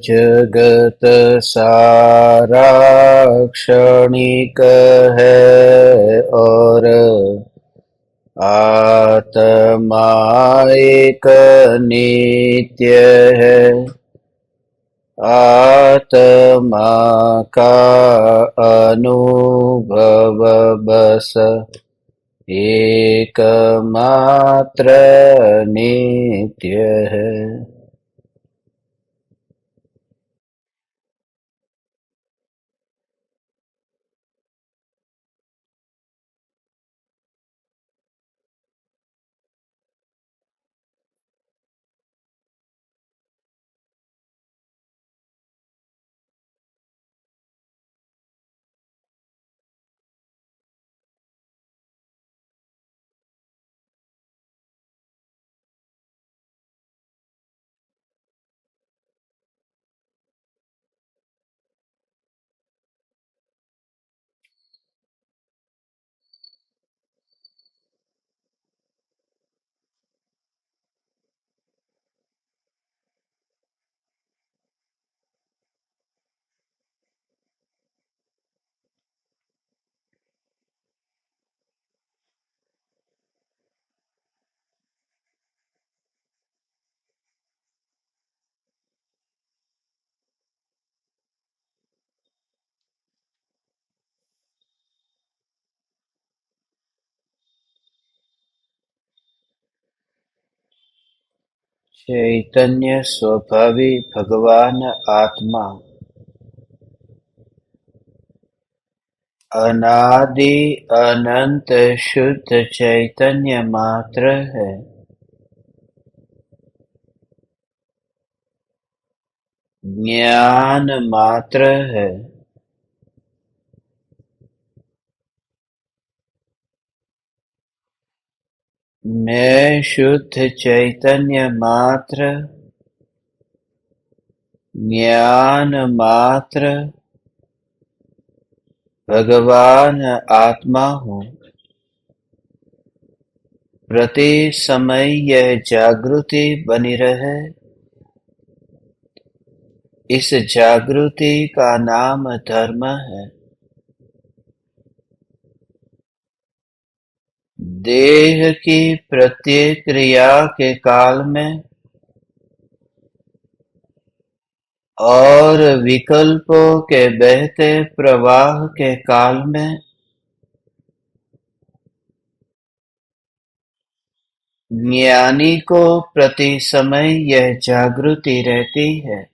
जगत सारा क्षणिक है और आत्मा एक नित्य है। आत्मा का अनुभव बस एकमात्र नित्य है। चैतन्य स्वभावी भगवान आत्मा अनादि अनंत शुद्ध चैतन्य मात्र है। ज्ञान मात्र है। मैं शुद्ध चैतन्य मात्र, ज्ञान मात्र, भगवान आत्मा हूँ। प्रति समय यह जागृति बनी रहे। इस जागृति का नाम धर्म है। देह की प्रत्येक क्रिया के काल में और विकल्पों के बहते प्रवाह के काल में ज्ञानी को प्रति समय यह जागृति रहती है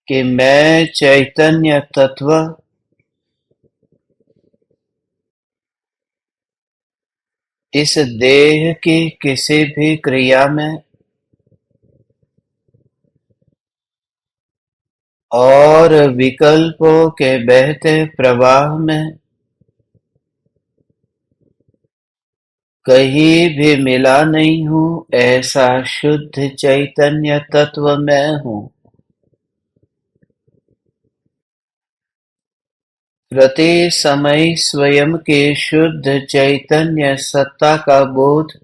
कि मैं चैतन्य तत्व इस देह की किसी भी क्रिया में और विकल्पों के बहते प्रवाह में कहीं भी मिला नहीं हूँ। ऐसा शुद्ध चैतन्य तत्व मैं हूँ। प्रति समय स्वयं की शुद्ध चैतन्य सत्ता का बोध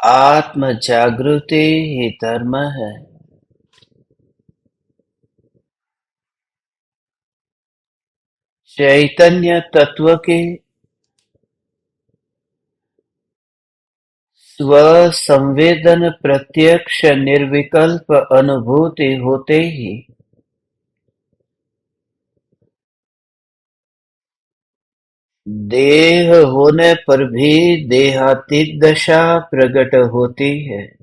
आत्म जागृति ही धर्म है। चैतन्य तत्व की स्व-संवेदन प्रत्यक्ष निर्विकल्प अनुभूति होते ही देह होने पर भी देहातीत दशा प्रकट होती है।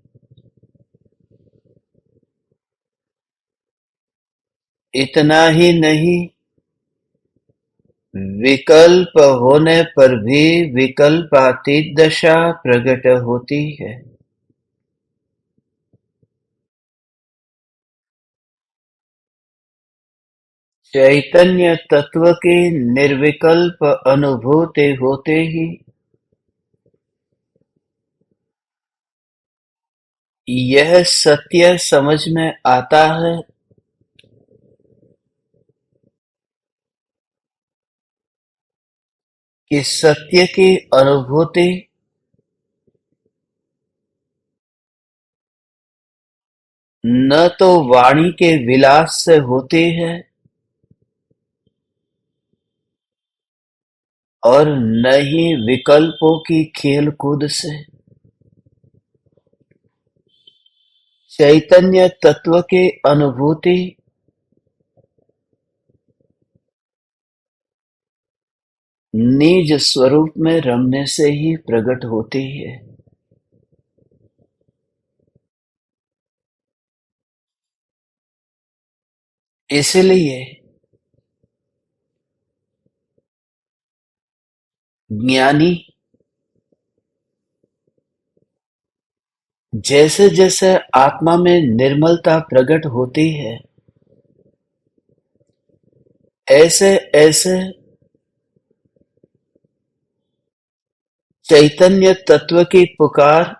इतना ही नहीं, विकल्प होने पर भी विकल्पातीत दशा प्रकट होती है। चैतन्य तत्व की निर्विकल्प अनुभूति होते ही यह सत्य समझ में आता है कि सत्य की अनुभूति न तो वाणी के विलास से होती है और न ही विकल्पों की खेल कूद से। चैतन्य तत्व की अनुभूति निज स्वरूप में रमने से ही प्रकट होती है। इसलिए ज्ञानी जैसे जैसे आत्मा में निर्मलता प्रकट होती है, ऐसे ऐसे चैतन्य तत्व की पुकार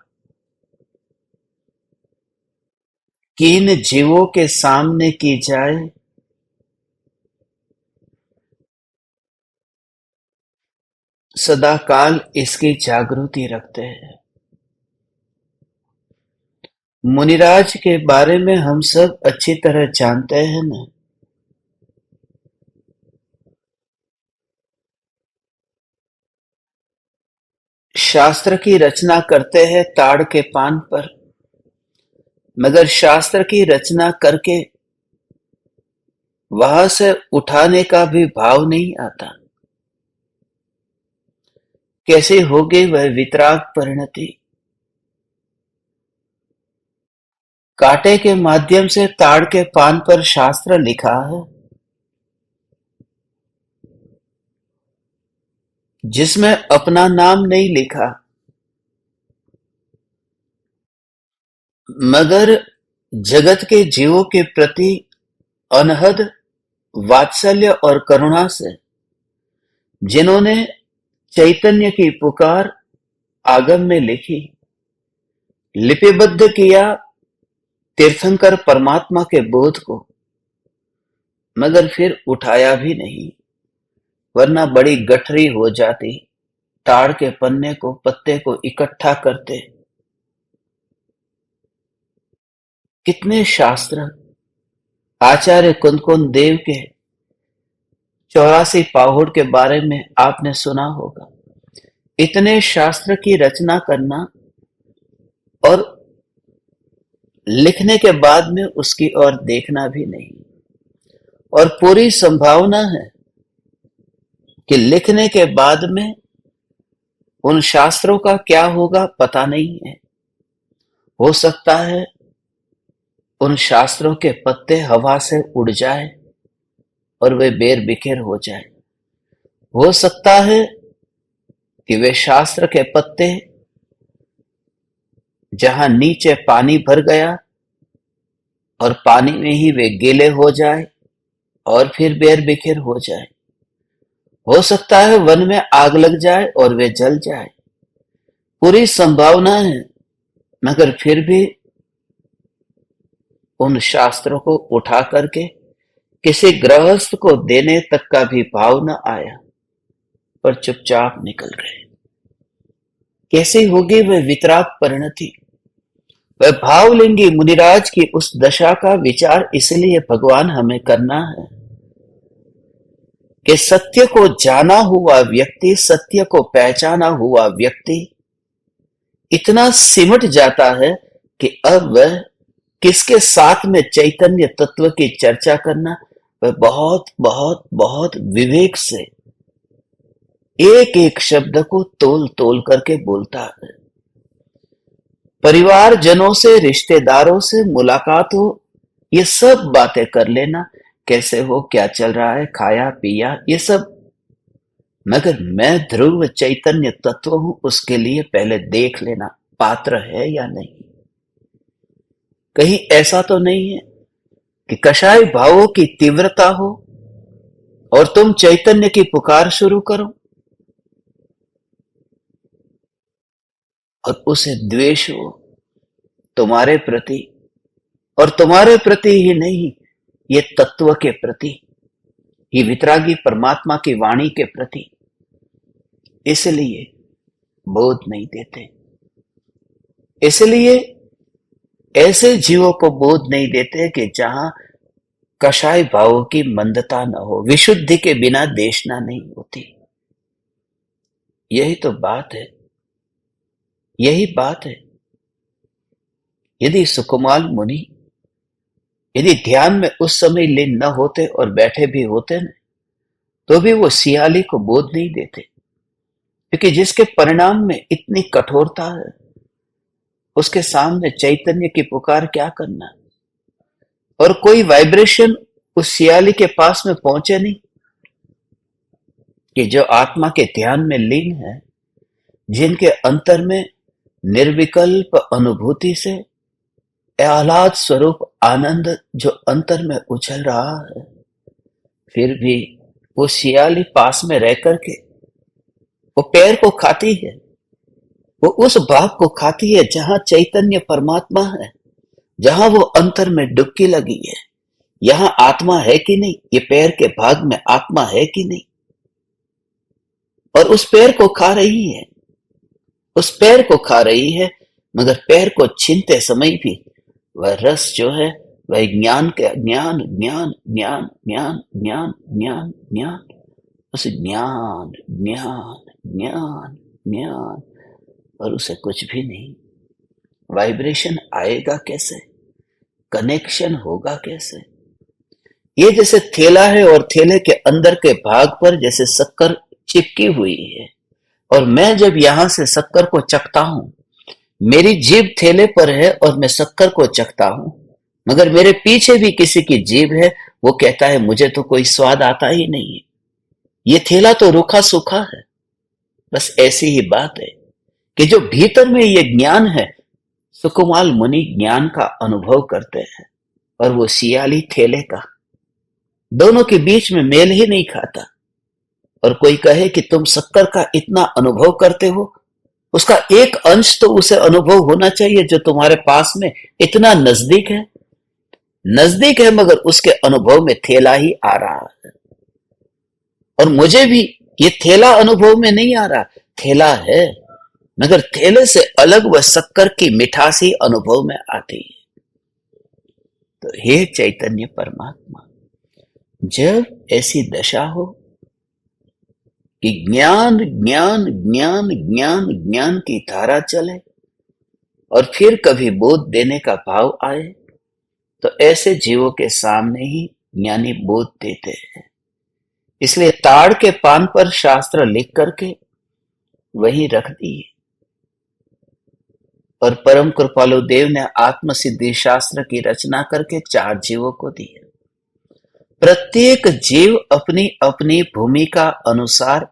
किन जीवों के सामने की जाए, सदाकाल इसकी जागृति रखते हैं। मुनिराज के बारे में हम सब अच्छी तरह जानते हैं न। शास्त्र की रचना करते हैं ताड़ के पान पर, मगर शास्त्र की रचना करके वहां से उठाने का भी भाव नहीं आता। कैसे होगी वह वितराग परिणति। कांटे के माध्यम से ताड़ के पान पर शास्त्र लिखा है, जिसमें अपना नाम नहीं लिखा, मगर जगत के जीवों के प्रति अनहद वात्सल्य और करुणा से जिन्होंने चैतन्य की पुकार आगम में लिखी, लिपिबद्ध किया तीर्थंकर परमात्मा के बोध को, मगर फिर उठाया भी नहीं, वरना बड़ी गठरी हो जाती। ताड़ के पन्ने को पत्ते को इकट्ठा करते। कितने शास्त्र आचार्य कुंदकुंद देव के 84 पाहुड़ के बारे में आपने सुना होगा। इतने शास्त्र की रचना करना और लिखने के बाद में उसकी ओर देखना भी नहीं, और पूरी संभावना है कि लिखने के बाद में उन शास्त्रों का क्या होगा पता नहीं है। हो सकता है उन शास्त्रों के पत्ते हवा से उड़ जाए और वे बेर बिखेर हो जाए। हो सकता है कि वे शास्त्र के पत्ते जहां नीचे पानी भर गया और पानी में ही वे गीले हो जाए और फिर बेर बिखेर हो जाए। हो सकता है वन में आग लग जाए और वे जल जाए। पूरी संभावना है, मगर फिर भी उन शास्त्रों को उठा करके किसी गृहस्थ को देने तक का भी भाव न आया, पर चुपचाप निकल गए। कैसी होगी वह वितराग परिणति। वह भावलिंगी मुनिराज की उस दशा का विचार इसलिए भगवान हमें करना है कि सत्य को जाना हुआ व्यक्ति, सत्य को पहचाना हुआ व्यक्ति इतना सिमट जाता है कि अब वह किसके साथ में चैतन्य तत्व की चर्चा करना, वह बहुत बहुत बहुत विवेक से एक एक शब्द को तोल तोल करके बोलता है। परिवार जनों से, रिश्तेदारों से मुलाकात हो, ये सब बातें कर लेना, कैसे हो, क्या चल रहा है, खाया पिया, ये सब, मगर मैं ध्रुव चैतन्य तत्व हूं उसके लिए पहले देख लेना पात्र है या नहीं। कहीं ऐसा तो नहीं है कि कषाय भावों की तीव्रता हो और तुम चैतन्य की पुकार शुरू करो और उसे द्वेष हो तुम्हारे प्रति, और तुम्हारे प्रति ही नहीं, ये तत्व के प्रति, ये वितरागी परमात्मा की वाणी के प्रति। इसलिए बोध नहीं देते, इसलिए ऐसे जीवों को बोध नहीं देते कि जहां कषाय भावों की मंदता न हो, विशुद्धि के बिना देशना नहीं होती। यही तो बात है, यही बात है। यदि सुकुमार मुनि यदि ध्यान में उस समय लीन न होते और बैठे भी होते न, तो भी वो सियाली को बोध नहीं देते, क्योंकि जिसके परिणाम में इतनी कठोरता है, उसके सामने चैतन्य की पुकार क्या करना। और कोई वाइब्रेशन उस सियाली के पास में पहुंचे नहीं, कि जो आत्मा के ध्यान में लीन है, जिनके अंतर में निर्विकल्प अनुभूति से आह्लाद स्वरूप आनंद जो अंतर में उछल रहा है, फिर भी वो सियाली पास में रह करके वो पैर को खाती है, वो उस भाव को खाती है जहां चैतन्य परमात्मा है, जहां वो अंतर में डुबकी लगी है। यहां आत्मा है कि नहीं, ये पैर के भाग में आत्मा है कि नहीं, और उस पैर को खा रही है, उस पैर को खा रही है। मगर पैर को छीनते समय भी वह रस जो है, वह ज्ञान के ज्ञान ज्ञान ज्ञान ज्ञान ज्ञान ज्ञान ज्ञान, उस ज्ञान ज्ञान ज्ञान ज्ञान, और उसे कुछ भी नहीं। वाइब्रेशन आएगा कैसे, कनेक्शन होगा कैसे। ये जैसे थैला है और थैले के अंदर के भाग पर जैसे शक्कर चिपकी हुई है, और मैं जब यहां से शक्कर को चखता हूं, मेरी जीभ थैले पर है और मैं शक्कर को चखता हूं, मगर मेरे पीछे भी किसी की जीभ है, वो कहता है मुझे तो कोई स्वाद आता ही नहीं है, ये थैला तो रूखा सूखा है। बस ऐसी ही बात है कि जो भीतर में ये ज्ञान है, सुकुमार मुनि ज्ञान का अनुभव करते हैं, और वो सियाली थैले का, दोनों के बीच में मेल ही नहीं खाता। और कोई कहे कि तुम शक्कर का इतना अनुभव करते हो, उसका एक अंश तो उसे अनुभव होना चाहिए जो तुम्हारे पास में इतना नजदीक है, नजदीक है, मगर उसके अनुभव में थैला ही आ रहा है। और मुझे भी ये थैला अनुभव में नहीं आ रहा, थैला है, मगर थैले से अलग वह शक्कर की मिठास ही अनुभव में आती है। तो हे चैतन्य परमात्मा, जब ऐसी दशा हो कि ज्ञान ज्ञान ज्ञान ज्ञान ज्ञान की धारा चले और फिर कभी बोध देने का भाव आए, तो ऐसे जीवों के सामने ही ज्ञानी बोध देते हैं। इसलिए ताड़ के पान पर शास्त्र लिख करके वहीं रख दिए, और परम कृपालु देव ने आत्म सिद्धि शास्त्र की रचना करके 4 जीवों को दिए। प्रत्येक जीव अपनी अपनी भूमिका अनुसार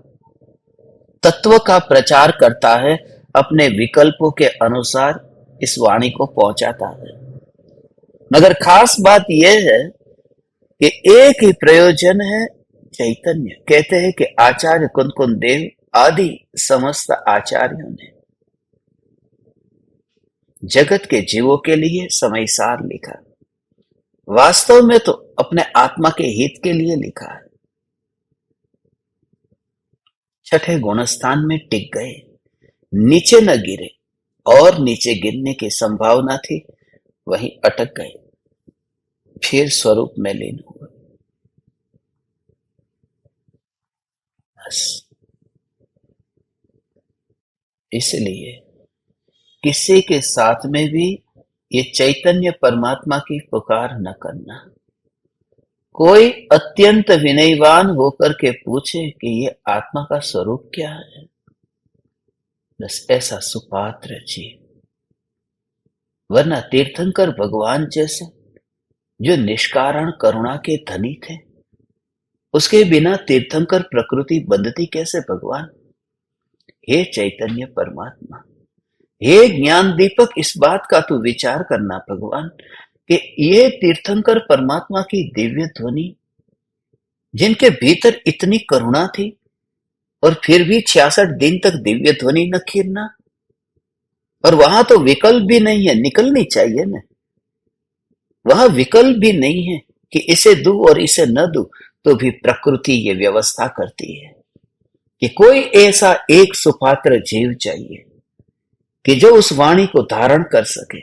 तत्व का प्रचार करता है, अपने विकल्पों के अनुसार इस वाणी को पहुंचाता है। मगर खास बात यह है कि एक ही प्रयोजन है, चैतन्य। कहते हैं कि आचार्य कुंदकुंद देव आदि समस्त आचार्यों ने जगत के जीवों के लिए समय सार लिखा, वास्तव में तो अपने आत्मा के हित के लिए लिखा है। छठे गुणस्थान में टिक गए, नीचे न गिरे, और नीचे गिरने की संभावना थी, वहीं अटक गए, फिर स्वरूप में लीन हुए। बस इसलिए किसी के साथ में भी ये चैतन्य परमात्मा की पुकार न करना। कोई अत्यंत विनयवान होकर के पूछे कि ये आत्मा का स्वरूप क्या है, बस ऐसा सुपात्र जीव। वरना तीर्थंकर भगवान जैसे जो निष्कारण करुणा के धनी थे, उसके बिना तीर्थंकर प्रकृति बंधती कैसे भगवान। हे चैतन्य परमात्मा, हे ज्ञान दीपक, इस बात का तू विचार करना भगवान कि ये तीर्थंकर परमात्मा की दिव्य ध्वनि, जिनके भीतर इतनी करुणा थी, और फिर भी 66 दिन तक दिव्य ध्वनि न खीरना। और वहां तो विकल्प भी नहीं है, निकलनी चाहिए ना, वहां विकल्प भी नहीं है कि इसे दू और इसे न दू, तो भी प्रकृति ये व्यवस्था करती है कि कोई ऐसा एक सुपात्र जीव चाहिए कि जो उस वाणी को धारण कर सके।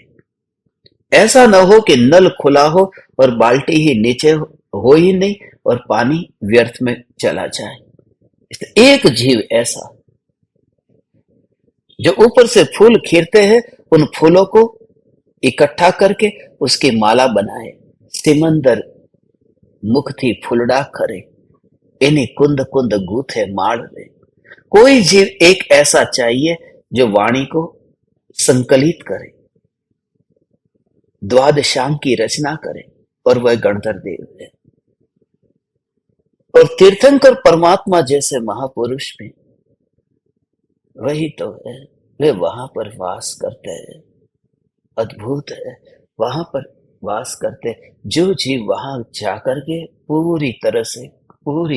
ऐसा न हो कि नल खुला हो और बाल्टी ही नीचे हो ही नहीं और पानी व्यर्थ में चला जाए। इसलिए एक जीव ऐसा जो ऊपर से फूल खीरते हैं, उन फूलों को इकट्ठा करके उसकी माला बनाए। सिमंदर मुख थी फुलड़ा करे, इन्हीं कुंद कुंद गूथे माड़ रे। कोई जीव एक ऐसा चाहिए जो वाणी को संकलित करे, द्वादशांग की रचना करे, और वह गणधर देव है। और तीर्थंकर परमात्मा जैसे महापुरुष भी वही तो है। वे वहां पर वास करते हैं, अद्भुत है। वहां पर वास करते, जो जीव वहां जाकर के पूरी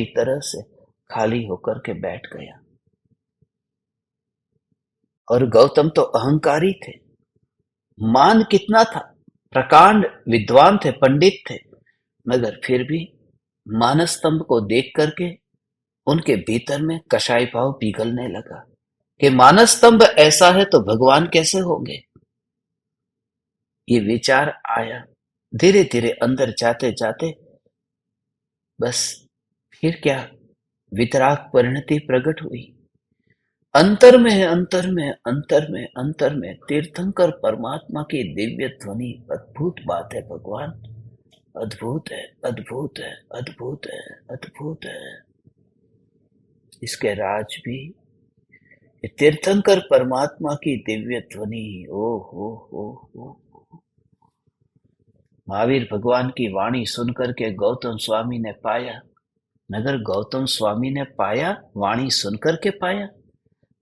तरह से खाली होकर के बैठ गया। और गौतम तो अहंकारी थे, मान कितना था, प्रकांड विद्वान थे, पंडित थे, मगर फिर भी मानस्तंभ को देख करके उनके भीतर में कषाय भाव पिघलने लगा कि मानस्तंभ ऐसा है तो भगवान कैसे होंगे। ये विचार आया, धीरे धीरे अंदर जाते जाते बस फिर क्या, वितराग परिणति प्रकट हुई। अंतर में अंतर में तीर्थंकर परमात्मा की दिव्य ध्वनि। अद्भुत बात है भगवान, अद्भुत है, अद्भुत है, अद्भुत है, अद्भुत है। इसके राज भी ये तीर्थंकर परमात्मा की दिव्य ध्वनि। ओ हो। महावीर भगवान की वाणी सुनकर के गौतम स्वामी ने पाया, मगर गौतम स्वामी ने पाया वाणी सुनकर के पाया,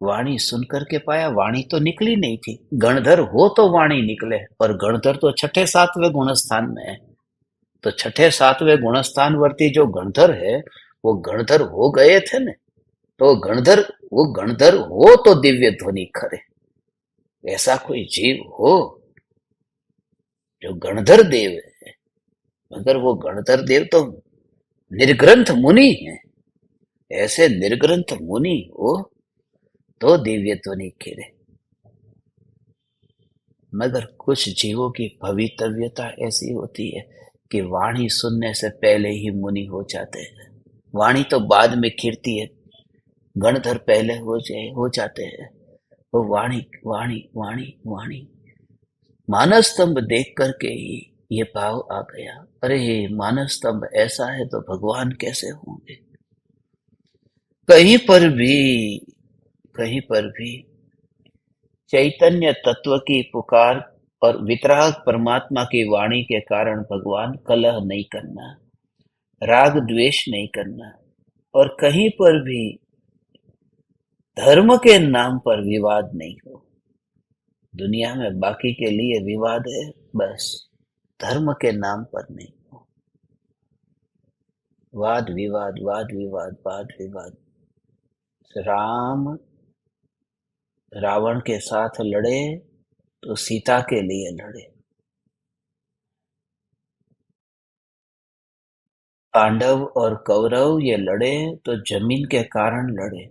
वाणी सुनकर के पाया, वाणी तो निकली नहीं थी। गणधर हो तो वाणी निकले, और गणधर तो छठे सातवें गुणस्थान में है। तो छठे सातवें गुणस्थान वर्ती जो गणधर है, वो गणधर हो गए थे न, तो वो गणधर हो तो दिव्य ध्वनि करे। ऐसा कोई जीव हो जो गणधर देव है, मगर वो गणधर देव तो निर्ग्रंथ मुनि है। ऐसे निर्ग्रंथ मुनि हो तो दिव्य ध्वनि खेले। मगर कुछ जीवों की भवितव्यता ऐसी होती है कि वाणी सुनने से पहले ही मुनि हो जाते हैं। वाणी तो बाद में खिरती है, गणधर पहले हो जाते हैं। वो वाणी वाणी वाणी वाणी मानस स्तंभ देख करके ही ये भाव आ गया, अरे मानस स्तंभ ऐसा है तो भगवान कैसे होंगे। कहीं पर भी चैतन्य तत्व की पुकार और वितराग परमात्मा की वाणी के कारण भगवान कलह नहीं करना, राग द्वेष नहीं करना, और कहीं पर भी धर्म के नाम पर विवाद नहीं हो। दुनिया में बाकी के लिए विवाद है, बस धर्म के नाम पर नहीं हो। वाद विवाद, वाद विवाद, वाद विवाद। राम रावण के साथ लड़े तो सीता के लिए लड़े, पांडव और कौरव ये लड़े तो जमीन के कारण लड़े।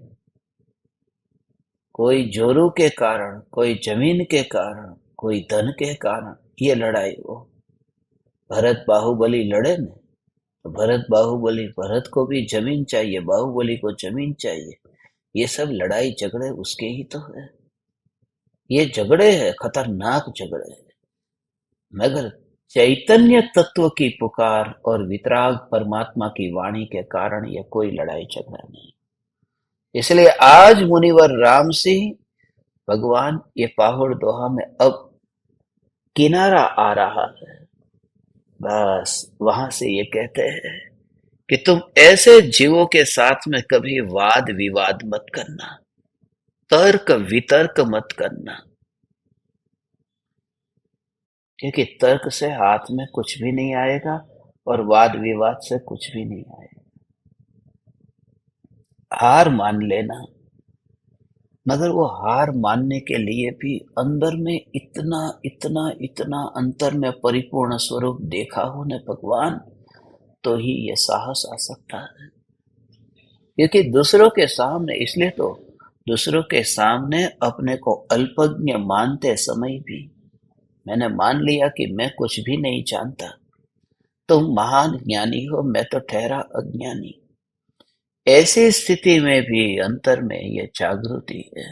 कोई जोरू के कारण, कोई जमीन के कारण, कोई धन के कारण ये लड़ाई हो। भरत बाहुबली लड़े न, तो भरत को भी जमीन चाहिए, बाहुबली को जमीन चाहिए। ये सब लड़ाई झगड़े उसके ही तो है। ये झगड़े हैं, खतरनाक झगड़े हैं। मगर चैतन्य तत्व की पुकार और वितराग परमात्मा की वाणी के कारण यह कोई लड़ाई झगड़ा नहीं। इसलिए आज मुनिवर राम सिंह भगवान ये पाहुड़ दोहा में अब किनारा आ रहा है। बस वहां से ये कहते हैं कि तुम ऐसे जीवों के साथ में कभी वाद विवाद मत करना, तर्क वितर्क मत करना, क्योंकि तर्क से हाथ में कुछ भी नहीं आएगा और वाद विवाद से कुछ भी नहीं आएगा। हार मान लेना, मगर वो हार मानने के लिए भी अंदर में इतना इतना इतना अंतर में परिपूर्ण स्वरूप देखा हो न भगवान, तो ही ये साहस आ सकता है। क्योंकि दूसरों के सामने, इसलिए तो दूसरों के सामने अपने को अल्पज्ञ मानते समय भी मैंने मान लिया कि मैं कुछ भी नहीं जानता। तुम महान ज्ञानी हो, मैं तो ठहरा अज्ञानी। ऐसी स्थिति में भी अंतर में ये जागृति है,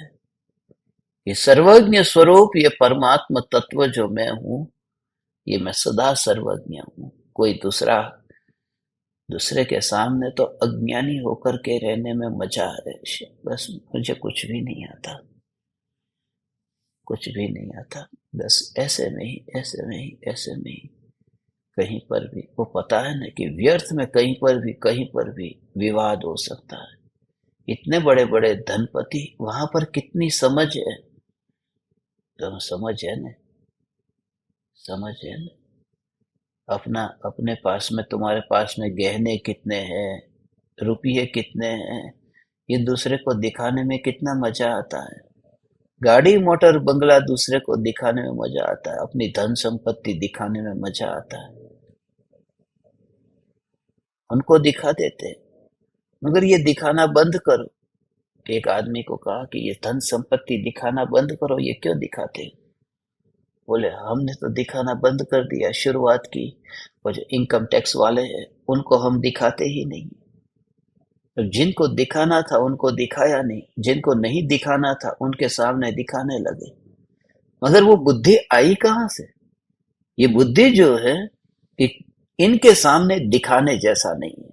ये सर्वज्ञ स्वरूप, ये परमात्मा तत्व जो मैं हूँ, ये मैं सदा सर्वज्ञ हूँ। कोई दूसरे के सामने तो अज्ञानी होकर के रहने में मजा है। बस मुझे कुछ भी नहीं आता, कुछ भी नहीं आता। बस ऐसे में ही, ऐसे में ही, ऐसे में ही, कहीं पर भी वो पता है ना कि व्यर्थ में कहीं पर भी विवाद हो सकता है। इतने बड़े बड़े धनपति, वहां पर कितनी समझ है। तो समझ है ना, समझ है ना। अपना अपने पास में, तुम्हारे पास में गहने कितने हैं, रुपये कितने हैं, ये दूसरे को दिखाने में कितना मजा आता है। गाड़ी मोटर बंगला दूसरे को दिखाने में मजा आता है, अपनी धन संपत्ति दिखाने में मजा आता है। उनको दिखा देते हैं, मगर ये दिखाना बंद करो। एक आदमी को कहा कि ये धन संपत्ति दिखाना बंद करो, ये क्यों दिखाते हैं? बोले हमने तो दिखाना बंद कर दिया, शुरुआत की। और जो इनकम टैक्स वाले हैं उनको हम दिखाते ही नहीं। तो जिनको दिखाना था उनको दिखाया नहीं, जिनको नहीं दिखाना था उनके सामने दिखाने लगे। मगर वो बुद्धि आई कहाँ से? ये बुद्धि जो है कि इनके सामने दिखाने जैसा नहीं है।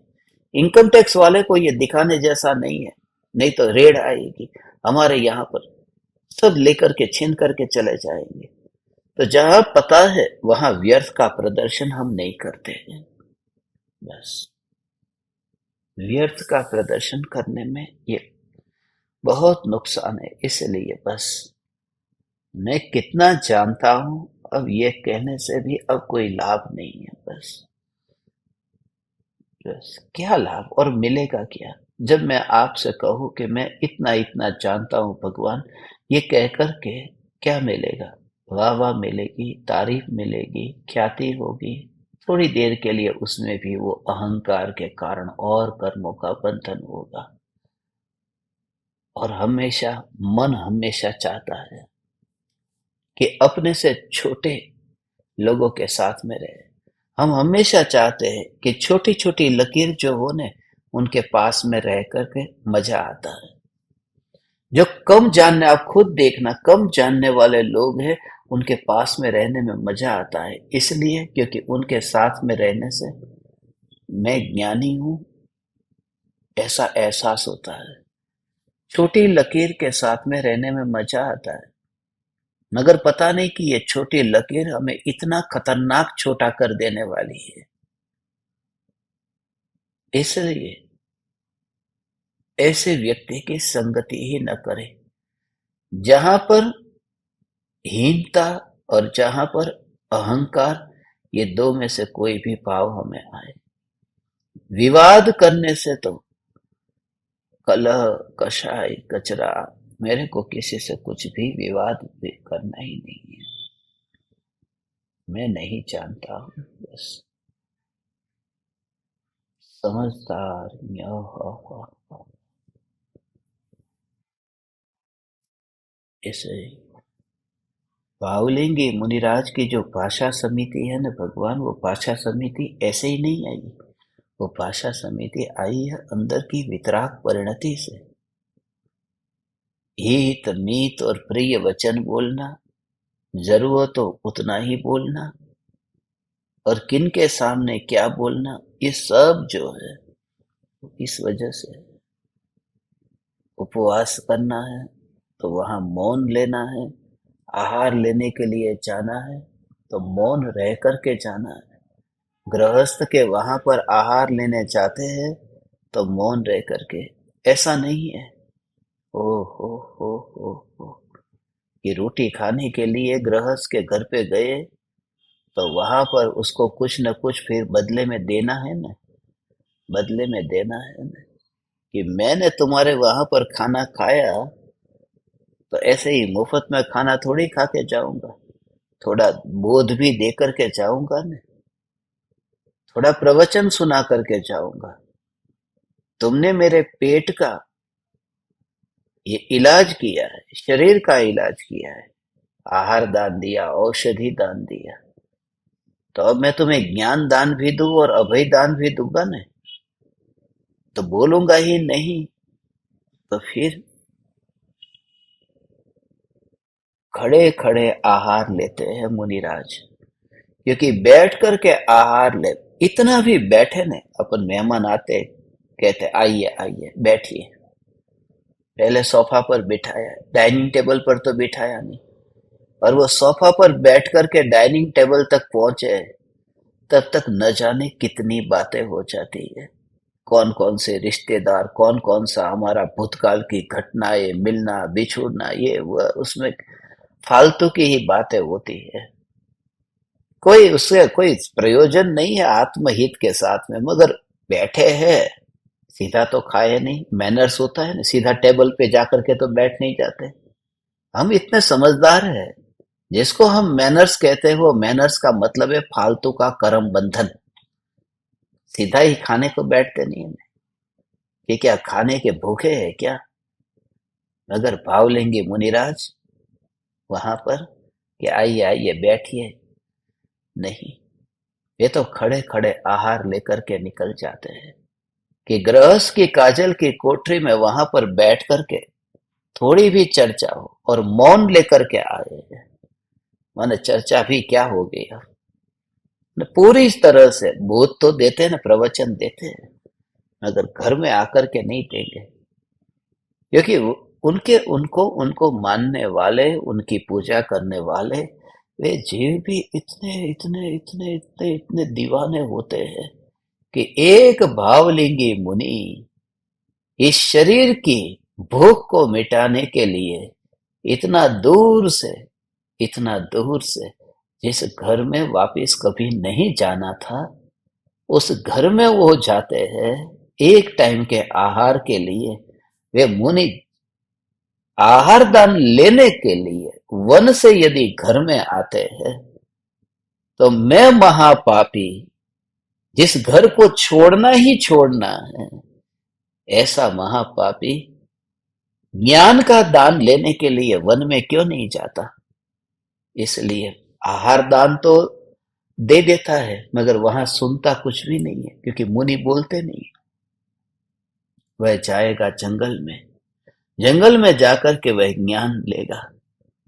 इनकम टैक्स वाले को ये दिखाने जैसा नहीं है, नहीं तो रेड आएगी, हमारे यहाँ पर सब लेकर के छीन करके चले जाएंगे। तो जहां पता है वहां व्यर्थ का प्रदर्शन हम नहीं करते हैं। बस व्यर्थ का प्रदर्शन करने में ये बहुत नुकसान है। इसलिए बस मैं कितना जानता हूं, अब ये कहने से भी अब कोई लाभ नहीं है। बस क्या लाभ और मिलेगा क्या? जब मैं आपसे कहूं कि मैं इतना इतना जानता हूं भगवान, ये कह कर के क्या मिलेगा? वाह वाह मिलेगी, तारीफ मिलेगी, ख्याति होगी, थोड़ी देर के लिए। उसमें भी वो अहंकार के कारण और कर्मों का बंधन होगा। और मन हमेशा चाहता है कि अपने से छोटे लोगों के साथ में रहे। हम हमेशा चाहते हैं कि छोटी छोटी लकीर जो हो ने, उनके पास में रह करके मजा आता है। जो कम जानने, आप खुद देखना, कम जानने वाले लोग हैं, उनके पास में रहने में मजा आता है। इसलिए क्योंकि उनके साथ में रहने से मैं ज्ञानी हूं ऐसा एहसास होता है। छोटी लकीर के साथ में रहने में मजा आता है, मगर पता नहीं कि ये छोटी लकीर हमें इतना खतरनाक छोटा कर देने वाली है। इसलिए ऐसे व्यक्ति की संगति ही न करें जहां पर हीनता और जहां पर अहंकार, ये दो में से कोई भी भाव हमें आए। विवाद करने से तो कलह, कषाय, कचरा, मेरे को किसी से कुछ भी विवाद भी करना ही नहीं है। मैं नहीं जानता हूं, बस समझदार ऐसे भावलिंगी मुनिराज की जो भाषा समिति है ना भगवान, वो भाषा समिति ऐसे ही नहीं आई। वो भाषा समिति आई है अंदर की वितराग परिणति से। हित मीत और प्रिय वचन बोलना, जरूरत हो उतना ही बोलना, और किन के सामने क्या बोलना, ये सब जो है इस वजह से। उपवास करना है तो वहां मौन लेना है, आहार लेने के लिए जाना है तो मौन रह करके जाना है। गृहस्थ के वहां पर आहार लेने जाते हैं तो मौन रह करके, ऐसा नहीं है। ओ हो कि रोटी खाने के लिए गृहस्थ के घर पे गए तो वहां पर उसको कुछ न कुछ फिर बदले में देना है ना, बदले में देना है ना। कि मैंने तुम्हारे वहां पर खाना खाया तो ऐसे ही मुफ्त में खाना थोड़ी खा के जाऊंगा, थोड़ा बोध भी दे करके जाऊंगा ना, थोड़ा प्रवचन सुना करके जाऊंगा। तुमने मेरे पेट का ये इलाज किया है, शरीर का इलाज किया है, आहार दान दिया, औषधि दान दिया, तो अब मैं तुम्हें ज्ञान दान भी दूं और अभय दान भी दूंगा ना? तो बोलूंगा ही नहीं, तो फिर खड़े खड़े आहार लेते हैं मुनिराज, क्योंकि बैठ करके आहार ले, इतना भी बैठे ने, अपन मेहमान आते कहते आइए आइए बैठिए, पहले सोफा पर बिठाया, डाइनिंग टेबल पर तो बिठाया नहीं, और वो सोफा पर बैठ करके डाइनिंग टेबल तक पहुंचे, तब तक न जाने कितनी बातें हो जाती है, कौन कौन से रिश्तेदार, कौन कौन सा हमारा भूतकाल की घटनाएं, मिलना बिछुड़ना, ये वह, उसमें फालतू की ही बातें होती है, कोई उससे कोई प्रयोजन नहीं है आत्महित के साथ में, मगर बैठे हैं, सीधा तो खाए नहीं, मैनर्स होता है ना, सीधा टेबल पे जाकर के तो बैठ नहीं जाते। हम इतने समझदार हैं, जिसको हम मैनर्स कहते हैं वो मैनर्स का मतलब है फालतू का कर्म बंधन, सीधा ही खाने को बैठते नहीं है कि क्या खाने के भूखे हैं क्या? अगर भाव लेंगे मुनिराज वहां पर कि आइए आइए बैठिए, नहीं, ये तो खड़े खड़े आहार लेकर के निकल जाते हैं कि गृहस्थ की काजल की कोठरी में वहां पर बैठ करके थोड़ी भी चर्चा हो और मौन लेकर के आए हैं, माने चर्चा भी क्या हो गई, पूरी तरह से बोध तो देते हैं ना, प्रवचन देते हैं, मगर घर में आकर के नहीं देंगे, क्योंकि उनके उनको उनको मानने वाले, उनकी पूजा करने वाले, वे जीव भी इतने इतने इतने इतने इतने दीवाने होते हैं कि एक भावलिंगी मुनि इस शरीर की भूख को मिटाने के लिए इतना दूर से, इतना दूर से, जिस घर में वापिस कभी नहीं जाना था, उस घर में वो जाते हैं एक टाइम के आहार के लिए। वे मुनि आहार दान लेने के लिए वन से यदि घर में आते हैं, तो मैं महापापी, जिस घर को छोड़ना ही छोड़ना है, ऐसा महापापी ज्ञान का दान लेने के लिए वन में क्यों नहीं जाता? इसलिए आहार दान तो दे देता है, मगर वहां सुनता कुछ भी नहीं है, क्योंकि मुनि बोलते नहीं। वह जाएगा जंगल में, जंगल में जाकर के वह ज्ञान लेगा।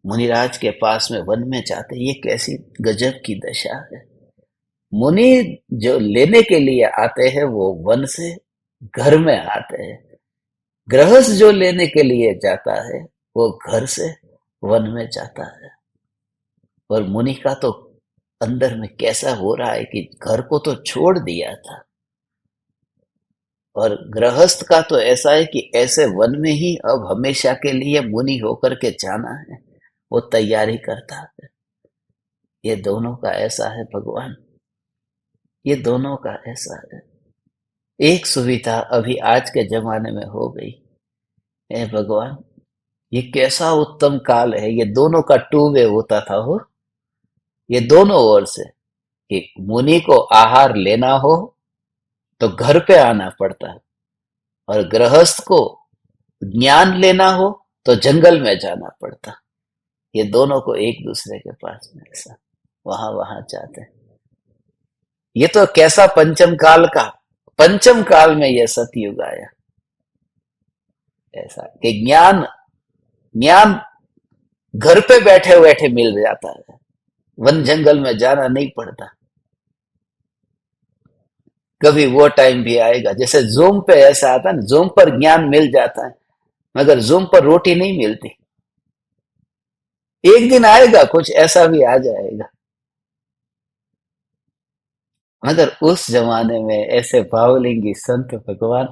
मुनिराज के पास में वन में जाते, ये कैसी गजब की दशा है। मुनि जो लेने के लिए आते हैं वो वन से घर में आते हैं, गृहस्थ जो लेने के लिए जाता है वो घर से वन में जाता है। और मुनि का तो अंदर में कैसा हो रहा है कि घर को तो छोड़ दिया था, और गृहस्थ का तो ऐसा है कि ऐसे वन में ही अब हमेशा के लिए मुनि होकर के जाना है, वो तैयारी करता है। ये दोनों का ऐसा है भगवान, ये दोनों का ऐसा है। एक सुविधा अभी आज के जमाने में हो गई है भगवान, ये कैसा उत्तम काल है, ये दोनों का टू वे होता था हो, ये दोनों ओर से, कि मुनि को आहार लेना हो तो घर पे आना पड़ता है, और गृहस्थ को ज्ञान लेना हो तो जंगल में जाना पड़ता। ये दोनों को एक दूसरे के पास में ऐसा वहां वहां जाते हैं। ये तो कैसा पंचम काल का, पंचम काल में यह सतयुग आया, ऐसा कि ज्ञान ज्ञान घर पे बैठे बैठे मिल जाता है, वन जंगल में जाना नहीं पड़ता। कभी वो टाइम भी आएगा, जैसे जूम पे ऐसा आता है ना, जूम पर ज्ञान मिल जाता है, मगर जूम पर रोटी नहीं मिलती। एक दिन आएगा, कुछ ऐसा भी आ जाएगा, मगर उस जमाने में ऐसे भावलिंगी संत भगवान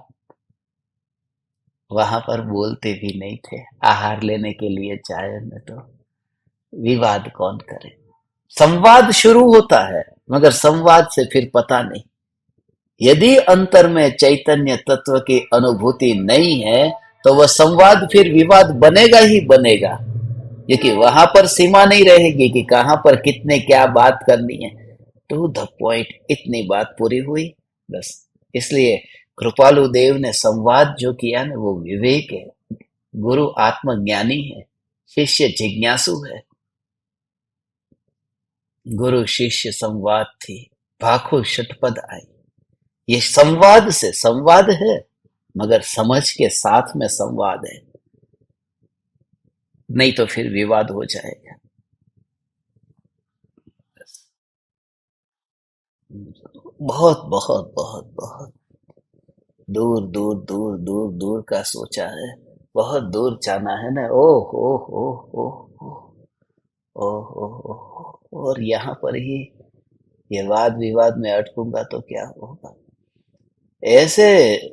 वहां पर बोलते भी नहीं थे। आहार लेने के लिए जाए न तो विवाद कौन करे, संवाद शुरू होता है, मगर संवाद से फिर पता नहीं, यदि अंतर में चैतन्य तत्व की अनुभूति नहीं है तो वह संवाद फिर विवाद बनेगा ही बनेगा, क्योंकि वहां पर सीमा नहीं रहेगी कि कहां पर कितने क्या बात करनी है। टू द पॉइंट, इतनी बात पूरी हुई बस। इसलिए कृपालु देव ने संवाद जो किया ना, वो विवेक है। गुरु आत्मज्ञानी है, शिष्य जिज्ञासु है, गुरु शिष्य संवाद थी, भाखो षटपद आई। ये संवाद से संवाद है, मगर समझ के साथ में संवाद है, नहीं तो फिर विवाद हो जाएगा। बहुत बहुत बहुत बहुत दूर दूर दूर दूर दूर का सोचा है, बहुत दूर जाना है ना। ओ ओ ओ और यहाँ पर ही ये वाद विवाद में अटकूंगा तो क्या होगा। ऐसे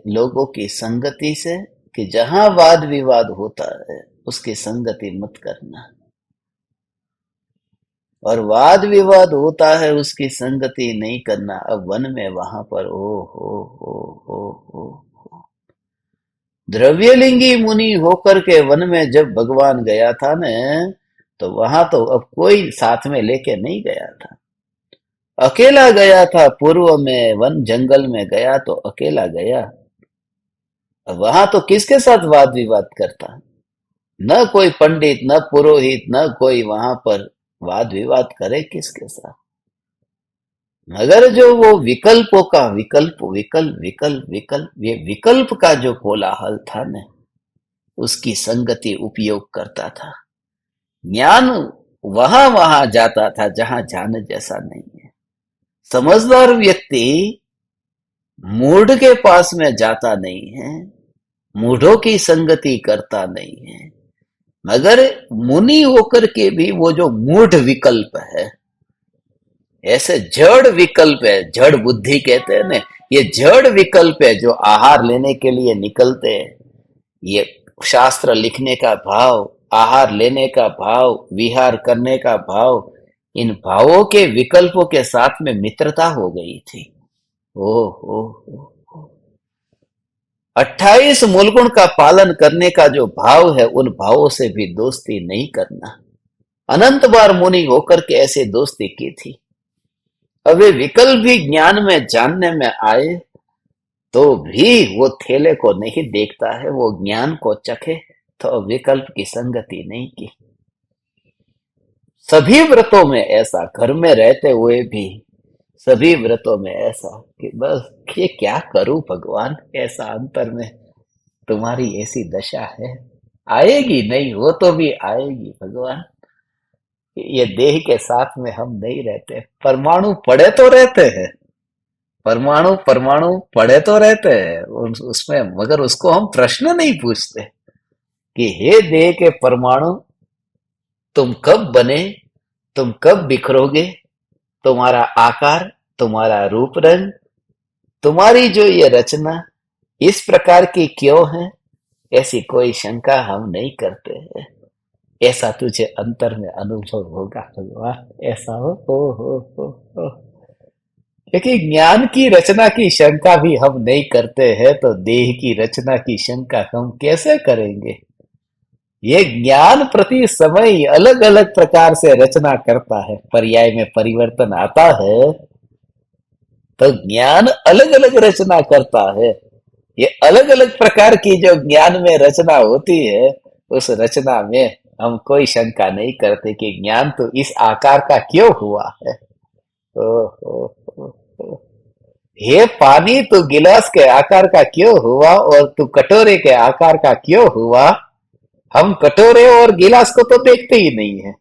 लोगों की संगति से, कि जहां वाद विवाद होता है उसकी संगति मत करना, और वाद विवाद होता है उसकी संगति नहीं करना। अब वन में वहां पर ओ द्रव्यलिंगी मुनि होकर के वन में जब भगवान गया था न, तो वहां तो अब कोई साथ में लेके नहीं गया था, अकेला गया था। पूर्व में वन जंगल में गया तो अकेला गया। अब वहां तो किसके साथ वाद विवाद करता, न कोई पंडित, न पुरोहित, न कोई वहां पर वाद विवाद करे किसके साथ। मगर जो वो विकल्पों का विकल्प विकल्प विकल्प विकल्प, ये विकल्प का जो कोलाहल था न, उसकी संगति उपयोग करता था। ज्ञान वहां वहां जाता था जहां जाने जैसा नहीं है। समझदार व्यक्ति मूढ़ के पास में जाता नहीं है, मूढ़ों की संगति करता नहीं है। मगर मुनि होकर के भी वो जो मूढ़ विकल्प है, ऐसे जड़ विकल्प है, जड़ बुद्धि कहते हैं ना, ये जड़ विकल्प है जो आहार लेने के लिए निकलते हैं। ये शास्त्र लिखने का भाव, आहार लेने का भाव, विहार करने का भाव, इन भावों के विकल्पों के साथ में मित्रता हो गई थी। ओ 28 मूलगुण का पालन करने का जो भाव है, उन भावों से भी दोस्ती नहीं करना। अनंत बार मुनि होकर के ऐसे दोस्ती की थी। अब वे विकल्प भी ज्ञान में जानने में आए तो भी वो थैले को नहीं देखता है, वो ज्ञान को चखे, तो विकल्प की संगति नहीं की। सभी व्रतों में ऐसा, घर में रहते हुए भी सभी व्रतों में ऐसा कि बस ये क्या करूं भगवान, ऐसा अंतर में तुम्हारी ऐसी दशा है। आएगी नहीं, वो तो भी आएगी भगवान। ये देह के साथ में हम नहीं रहते, परमाणु पड़े तो रहते हैं, परमाणु परमाणु पड़े तो रहते हैं उसमें, मगर उसको हम प्रश्न नहीं पूछते कि हे देह के परमाणु, तुम कब बने, तुम कब बिखरोगे, तुम्हारा आकार, तुम्हारा रूप रंग, तुम्हारी जो ये रचना इस प्रकार की क्यों है, ऐसी कोई शंका हम नहीं करते हैं। ऐसा तुझे अंतर में अनुभव होगा भगवान, ऐसा हो। क्योंकि ज्ञान की रचना की शंका भी हम नहीं करते हैं, तो देह की रचना की शंका हम कैसे करेंगे। ये ज्ञान प्रति समय अलग अलग प्रकार से रचना करता है, पर्याय में परिवर्तन आता है तो ज्ञान अलग अलग रचना करता है। ये अलग अलग प्रकार की जो ज्ञान में रचना होती है, उस रचना में हम कोई शंका नहीं करते कि ज्ञान तो इस आकार का क्यों हुआ है। ओ, ओ, ओ, ओ। हे पानी, तू गिलास के आकार का क्यों हुआ और तू कटोरे के आकार का क्यों हुआ। हम कटोरे और गिलास को तो देखते ही नहीं है,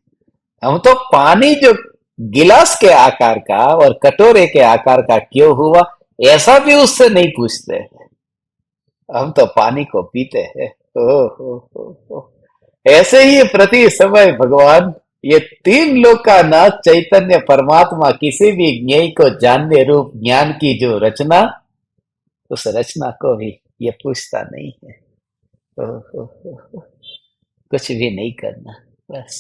हम तो पानी जो गिलास के आकार का और कटोरे के आकार का क्यों हुआ, ऐसा भी उससे नहीं पूछते। हम तो पानी को पीते हैं। ओ। ऐसे ही प्रति समय भगवान ये तीन लोक का नाथ चैतन्य परमात्मा किसी भी ज्ञेय को जानने रूप ज्ञान की जो रचना, उस रचना को भी ये पूछता नहीं है। ओ। कुछ भी नहीं करना, बस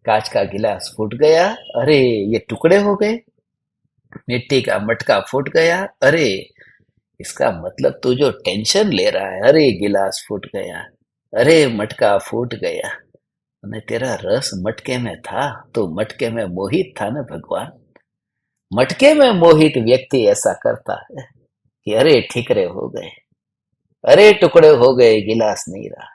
कांच का गिलास फूट गया, अरे ये टुकड़े हो गए, मिट्टी का मटका फूट गया, अरे इसका मतलब तू जो टेंशन ले रहा है, अरे गिलास फूट गया, अरे मटका फूट गया, और तेरा रस मटके में था, तो मटके में मोहित था ना भगवान। मटके में मोहित व्यक्ति ऐसा करता है कि अरे ठिकरे हो गए, अरे टुकड़े हो गए, गिलास नहीं रहा।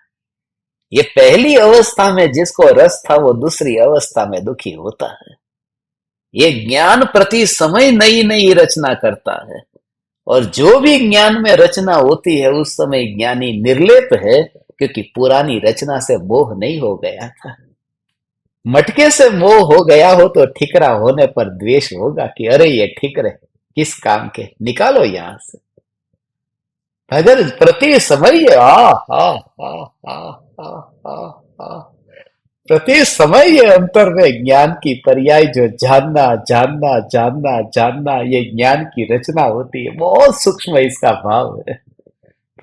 ये पहली अवस्था में जिसको रस था वो दूसरी अवस्था में दुखी होता है। ये ज्ञान प्रति समय नई नई रचना करता है, और जो भी ज्ञान में रचना होती है उस समय ज्ञानी निर्लेप है, क्योंकि पुरानी रचना से मोह नहीं हो गया था। मटके से मोह हो गया हो तो ठिकरा होने पर द्वेष होगा कि अरे ये ठिकरे किस काम के, निकालो यहां से। अगर प्रति समय आ आ आ आ आ आ आ प्रति समय ये अंतर में ज्ञान की पर्याय जो जानना जानना जानना जानना, ये ज्ञान की रचना होती है। बहुत सूक्ष्म इसका भाव है।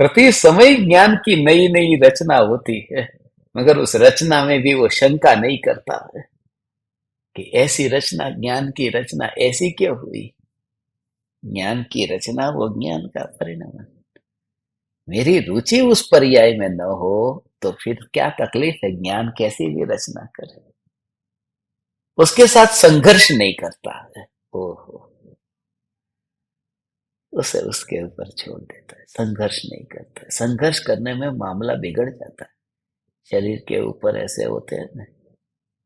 प्रति समय ज्ञान की नई नई रचना होती है, मगर उस रचना में भी वो शंका नहीं करता है कि ऐसी रचना, ज्ञान की रचना ऐसी क्यों हुई। ज्ञान की रचना वो ज्ञान का परिणाम है। मेरी रुचि उस पर्याय में न हो तो फिर क्या तकलीफ है, ज्ञान कैसी भी रचना करे। उसके साथ संघर्ष नहीं करता है, ओहो, उसे उसके ऊपर छोड़ देता है, संघर्ष नहीं करता है। संघर्ष करने में मामला बिगड़ जाता है। शरीर के ऊपर ऐसे होते हैं ना,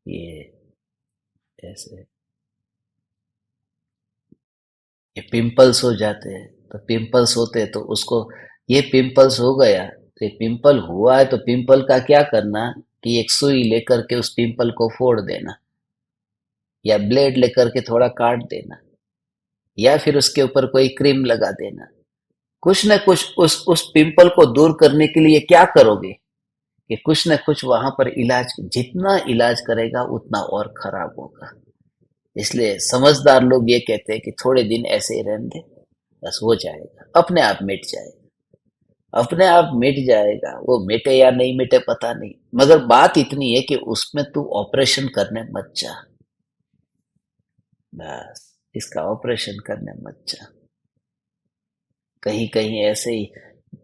ये ऐसे ये पिंपल्स हो जाते हैं। तो पिंपल्स होते हैं तो उसको, ये पिंपल्स हो गया, तो पिंपल हुआ है तो पिंपल का क्या करना कि एक सुई लेकर के उस पिंपल को फोड़ देना, या ब्लेड लेकर के थोड़ा काट देना, या फिर उसके ऊपर कोई क्रीम लगा देना। कुछ न कुछ उस पिंपल को दूर करने के लिए क्या करोगे कि कुछ न कुछ वहां पर इलाज, जितना इलाज करेगा उतना और खराब होगा। इसलिए समझदार लोग ये कहते हैं कि थोड़े दिन ऐसे ही रहने दे, बस हो जाएगा, अपने आप मिट जाएगा, अपने आप मिट जाएगा। वो मिटे या नहीं मिटे पता नहीं, मगर बात इतनी है कि उसमें तू ऑपरेशन करने मत जा, बस इसका ऑपरेशन करने मत जा। कहीं कहीं ऐसे ही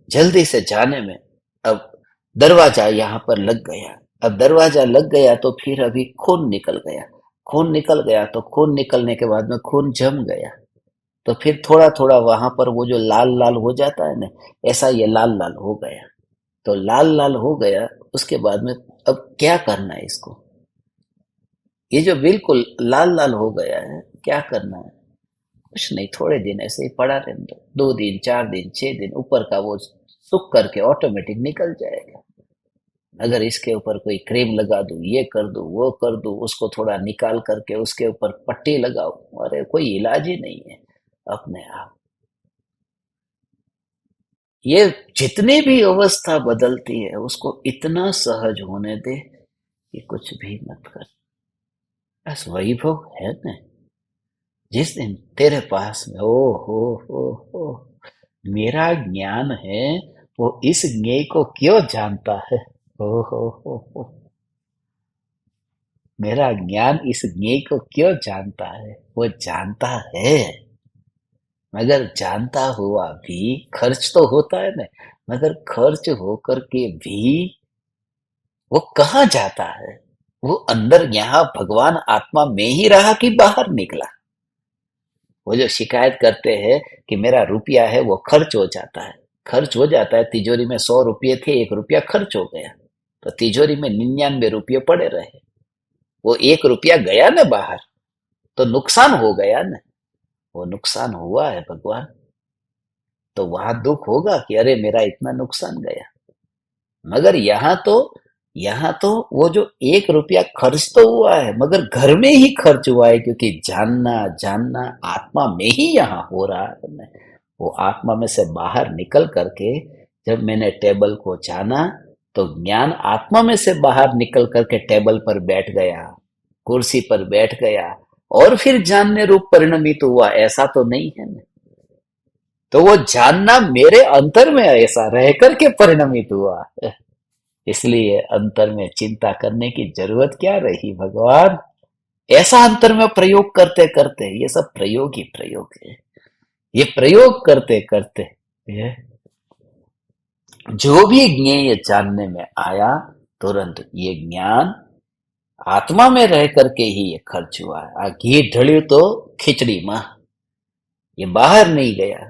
जल्दी से जाने में, अब दरवाजा यहाँ पर लग गया, अब दरवाजा लग गया तो फिर अभी खून निकल गया, खून निकल गया तो खून निकलने के बाद में खून जम गया, तो फिर थोड़ा थोड़ा वहां पर वो जो लाल लाल हो जाता है ना, ऐसा ये लाल लाल हो गया। तो लाल लाल हो गया, उसके बाद में अब क्या करना है इसको, ये जो बिल्कुल लाल लाल हो गया है क्या करना है, कुछ नहीं, थोड़े दिन ऐसे ही पड़ा रहने दो, 2 दिन 4 दिन 6 दिन, ऊपर का वो सूख करके ऑटोमेटिक निकल जाएगा। अगर इसके ऊपर कोई क्रीम लगा दूं, ये कर दूं, वो कर दूं, उसको थोड़ा निकाल करके उसके ऊपर पट्टी लगाओ, अरे कोई इलाज ही नहीं है अपने आप। ये जितनी भी अवस्था बदलती है उसको इतना सहज होने दे कि कुछ भी मत कर। बस वैभव है ना, जिस दिन तेरे पास में हो मेरा ज्ञान है, वो इस ज्ञेय को क्यों जानता है, हो मेरा ज्ञान इस ज्ञेय को क्यों जानता है, वो जानता है, मगर जानता हुआ भी खर्च तो होता है ना, मगर खर्च होकर के भी वो कहाँ जाता है, वो अंदर यहाँ भगवान आत्मा में ही रहा कि बाहर निकला। वो जो शिकायत करते हैं कि मेरा रुपया है वो खर्च हो जाता है, खर्च हो जाता है, तिजोरी में 100 रुपये थे, 1 रुपया खर्च हो गया, तो तिजोरी में 99 रुपये पड़े रहे, वो 1 रुपया गया ना बाहर, तो नुकसान हो गया ना, वो नुकसान हुआ है भगवान। तो वहां दुख होगा कि अरे मेरा इतना नुकसान गया, मगर यहाँ तो वो जो 1 रुपया खर्च तो हुआ है, मगर घर में ही खर्च हुआ है, क्योंकि जानना जानना आत्मा में ही यहाँ हो रहा है। वो आत्मा में से बाहर निकल करके जब मैंने टेबल को जाना, तो ज्ञान आत्मा में से बाहर निकल करके टेबल पर बैठ गया, कुर्सी पर बैठ गया, और फिर जानने रूप परिणमित हुआ, ऐसा तो नहीं है ना। तो वो जानना मेरे अंतर में ऐसा रह करके परिणमित हुआ, इसलिए अंतर में चिंता करने की जरूरत क्या रही भगवान। ऐसा अंतर में प्रयोग करते करते, ये सब प्रयोग ही प्रयोग है, ये प्रयोग करते करते ये जो भी ज्ञेय जानने में आया, तुरंत ये ज्ञान आत्मा में रह करके ही ये खर्च हुआ है। घी ढल्यू तो खिचड़ी में, ये बाहर नहीं गया,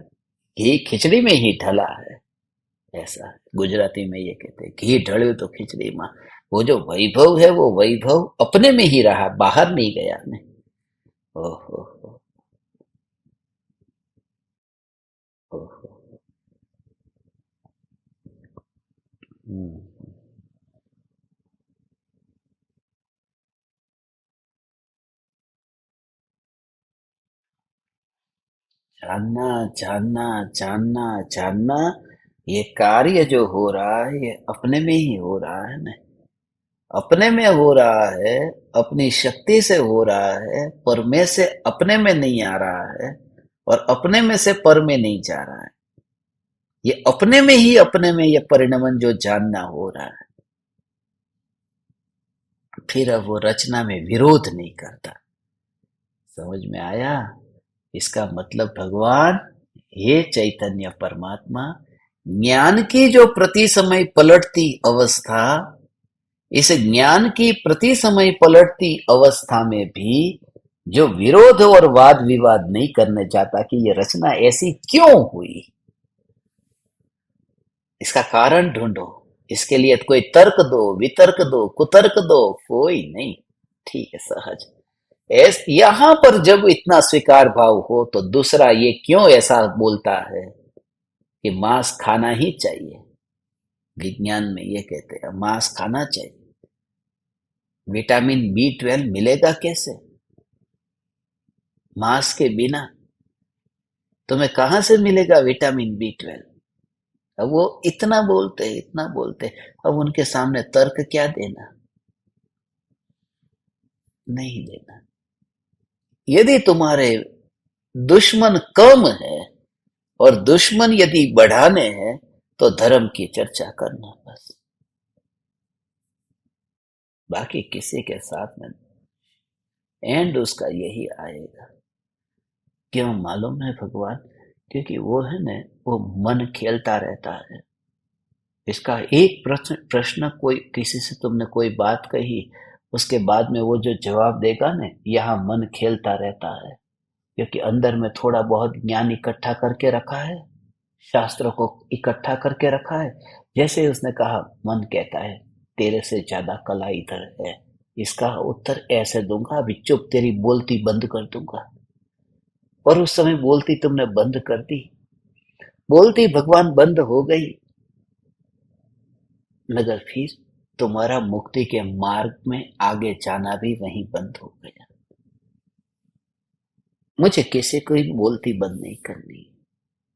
घी खिचड़ी में ही ढला है। ऐसा है। गुजराती में ये कहते हैं घी ढळ्યું तो खिचड़ी माँ। वो जो वैभव है वो वैभव अपने में ही रहा, बाहर नहीं गया। नहीं। ओहो। ओहो। हम्म। जानना, जानना, जानना, जानना। ये कार्य जो हो रहा है ये अपने में ही हो रहा है ना। अपने में हो रहा है, अपनी शक्ति से हो रहा है, पर में से अपने में नहीं आ रहा है, और अपने में से पर में नहीं जा रहा है। ये अपने में ही अपने में ये परिणमन जो जानना हो रहा है, फिर अब वो रचना में विरोध नहीं करता। समझ में आया? इसका मतलब भगवान, हे चैतन्य परमात्मा, ज्ञान की जो प्रति समय पलटती अवस्था, इस ज्ञान की प्रति समय पलटती अवस्था में भी जो विरोध और वाद विवाद नहीं करने चाहता कि ये रचना ऐसी क्यों हुई, इसका कारण ढूंढो। इसके लिए कोई तर्क दो, वितर्क दो, कुतर्क दो, कोई नहीं। ठीक है, सहज। यहां पर जब इतना स्वीकार भाव हो तो दूसरा ये क्यों ऐसा बोलता है कि मांस खाना ही चाहिए। विज्ञान में ये कहते हैं मांस खाना चाहिए। विटामिन B12 मिलेगा कैसे मांस के बिना? तुम्हें कहां से मिलेगा विटामिन B12? अब वो इतना बोलते, इतना बोलते, अब उनके सामने तर्क क्या देना? नहीं देना। यदि तुम्हारे दुश्मन कम है और दुश्मन यदि बढ़ाने हैं तो धर्म की चर्चा करना बस। बाकी किसी के साथ में एंड उसका यही आएगा। क्यों मालूम है भगवान? क्योंकि वो है ना, वो मन खेलता रहता है। इसका एक प्रश्न प्रश्न कोई किसी से तुमने कोई बात कही, उसके बाद में वो जो जवाब देगा ना, यहाँ मन खेलता रहता है। क्योंकि अंदर में थोड़ा बहुत ज्ञान इकट्ठा करके रखा है, शास्त्रों को इकट्ठा करके रखा है। जैसे उसने कहा, मन कहता है तेरे से ज्यादा कला इधर है, इसका उत्तर ऐसे दूंगा, अभी चुप, तेरी बोलती बंद कर दूंगा। और उस समय बोलती तुमने बंद कर दी, बोलती भगवान बंद हो गई, मगर फिर तुम्हारा मुक्ति के मार्ग में आगे जाना भी वहीं बंद हो गया। मुझे किसी को ही बोलती बंद नहीं करनी।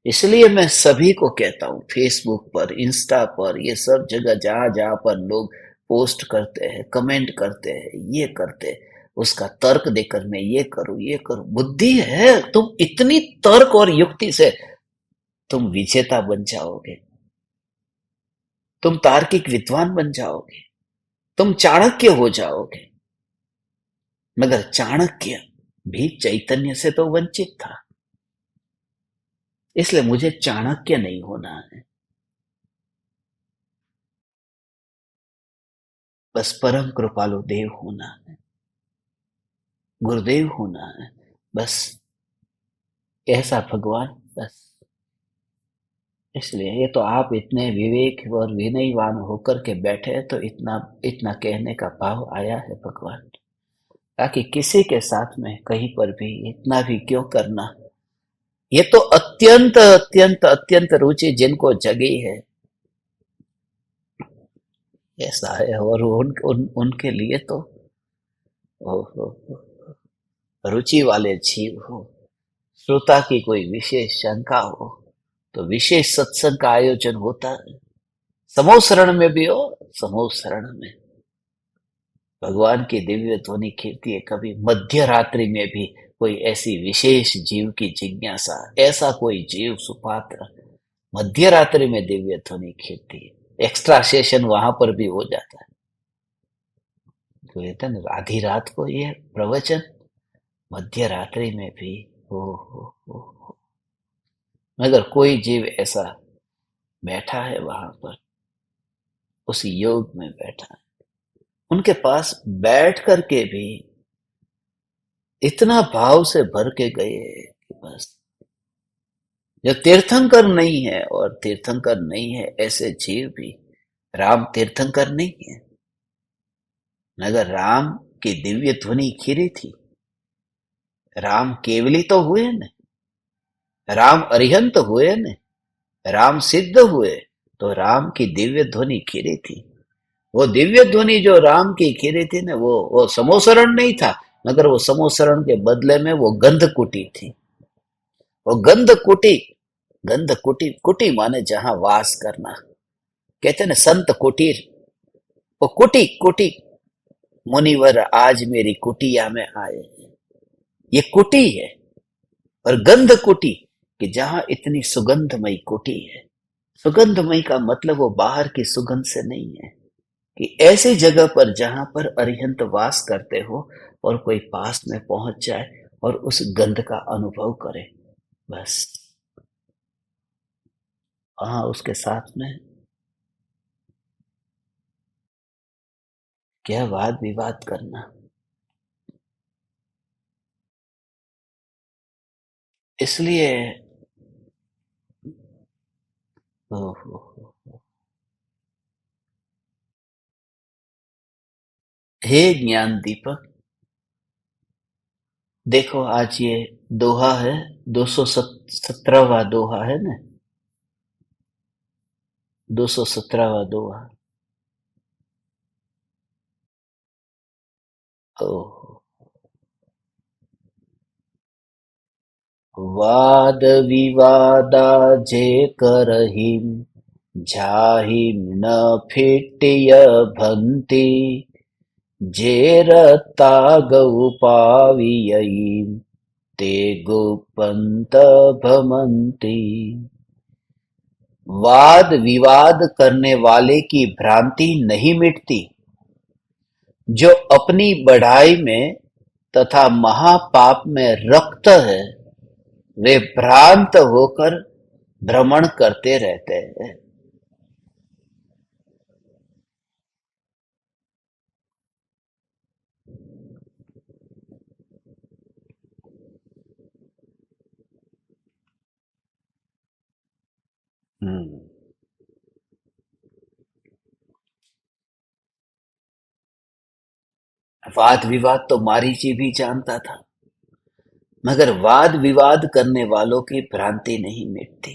इसलिए मैं सभी को कहता हूँ, फेसबुक पर, इंस्टा पर, ये सब जगह जहां जहां पर लोग पोस्ट करते हैं, कमेंट करते हैं, ये करते हैं, उसका तर्क देकर मैं ये करूं, ये करूं। बुद्धि है, तुम इतनी तर्क और युक्ति से तुम विजेता बन जाओगे, तुम तार्किक विद्वान बन जाओगे, तुम चाणक्य हो जाओगे। मगर चाणक्य भी चैतन्य से तो वंचित था। इसलिए मुझे चाणक्य नहीं होना है, बस परम कृपालु देव होना है, गुरुदेव होना है, बस। ऐसा भगवान, बस। इसलिए ये तो आप इतने विवेक और विनयवान होकर के बैठे हैं, तो इतना इतना कहने का भाव आया है भगवान, ताकि किसी के साथ में कहीं पर भी इतना भी क्यों करना। ये तो अत्यंत अत्यंत अत्यंत रुचि जिनको जगी है, ऐसा है। और उनके लिए तो ओहो, रुचि वाले जीव हो, श्रोता की कोई विशेष शंका हो, तो विशेष सत्संग का आयोजन होता है। समूह शरण में भी हो, समूह शरण में भगवान की दिव्य ध्वनि कीर्ति है। कभी मध्य रात्रि में भी कोई ऐसी विशेष जीव की जिज्ञासा, ऐसा कोई जीव सुपात्र मध्य रात्रि में दिव्य ध्वनि कीर्ति, एक्स्ट्रा सेशन वहां पर भी हो जाता है। तो कहते हैं ना, आधी रात को ये प्रवचन, मध्य रात्रि में भी हो। मगर कोई जीव ऐसा बैठा है वहां पर, उस योग में बैठा है, उनके पास बैठ करके भी इतना भाव से भर के गए कि बस जो तीर्थंकर नहीं है, और तीर्थंकर नहीं है ऐसे जीव भी राम तीर्थंकर नहीं है। मगर राम की दिव्य ध्वनि खीरी थी। राम केवली तो हुए न, राम अरिहंत हुए न, राम सिद्ध हुए, तो राम की दिव्य ध्वनि खीरी थी। वो दिव्य ध्वनि जो राम की खीरी थी ना, वो समोसरण नहीं था, मगर वो समोसरण के बदले में वो गंध कुटी थी। वो गंध कुटी, कुटी माने जहां वास करना, कहते ना संत कुटीर, वो कुटी कुटी, मुनिवर आज मेरी कुटिया में आए, ये कुटी है। और गंध कुटी, कि जहां इतनी सुगंधमयी कुटी है। सुगंधमयी का मतलब वो बाहर की सुगंध से नहीं है, कि ऐसी जगह पर जहां पर अरिहंत वास करते हो और कोई पास में पहुंच जाए और उस गंध का अनुभव करे, बस। हाँ, उसके साथ में क्या वाद विवाद करना। इसलिए ओहो, हे ज्ञान दीपक, देखो आज ये दोहा है, 217वां दोहा है ना, 217वां दोहा। ओहो, वाद विवादा जे करहिं, जाहिं न फिट्य भंति, जे रता गौ पावियईं, ते गोपंत भमंती। वाद विवाद करने वाले की भ्रांति नहीं मिटती। जो अपनी बढ़ाई में तथा महापाप में रक्त है, वे भ्रांत होकर भ्रमण करते रहते हैं। हम्म। वाद विवाद तो मारीची भी जानता था, मगर वाद विवाद करने वालों की भ्रांति नहीं मिटती।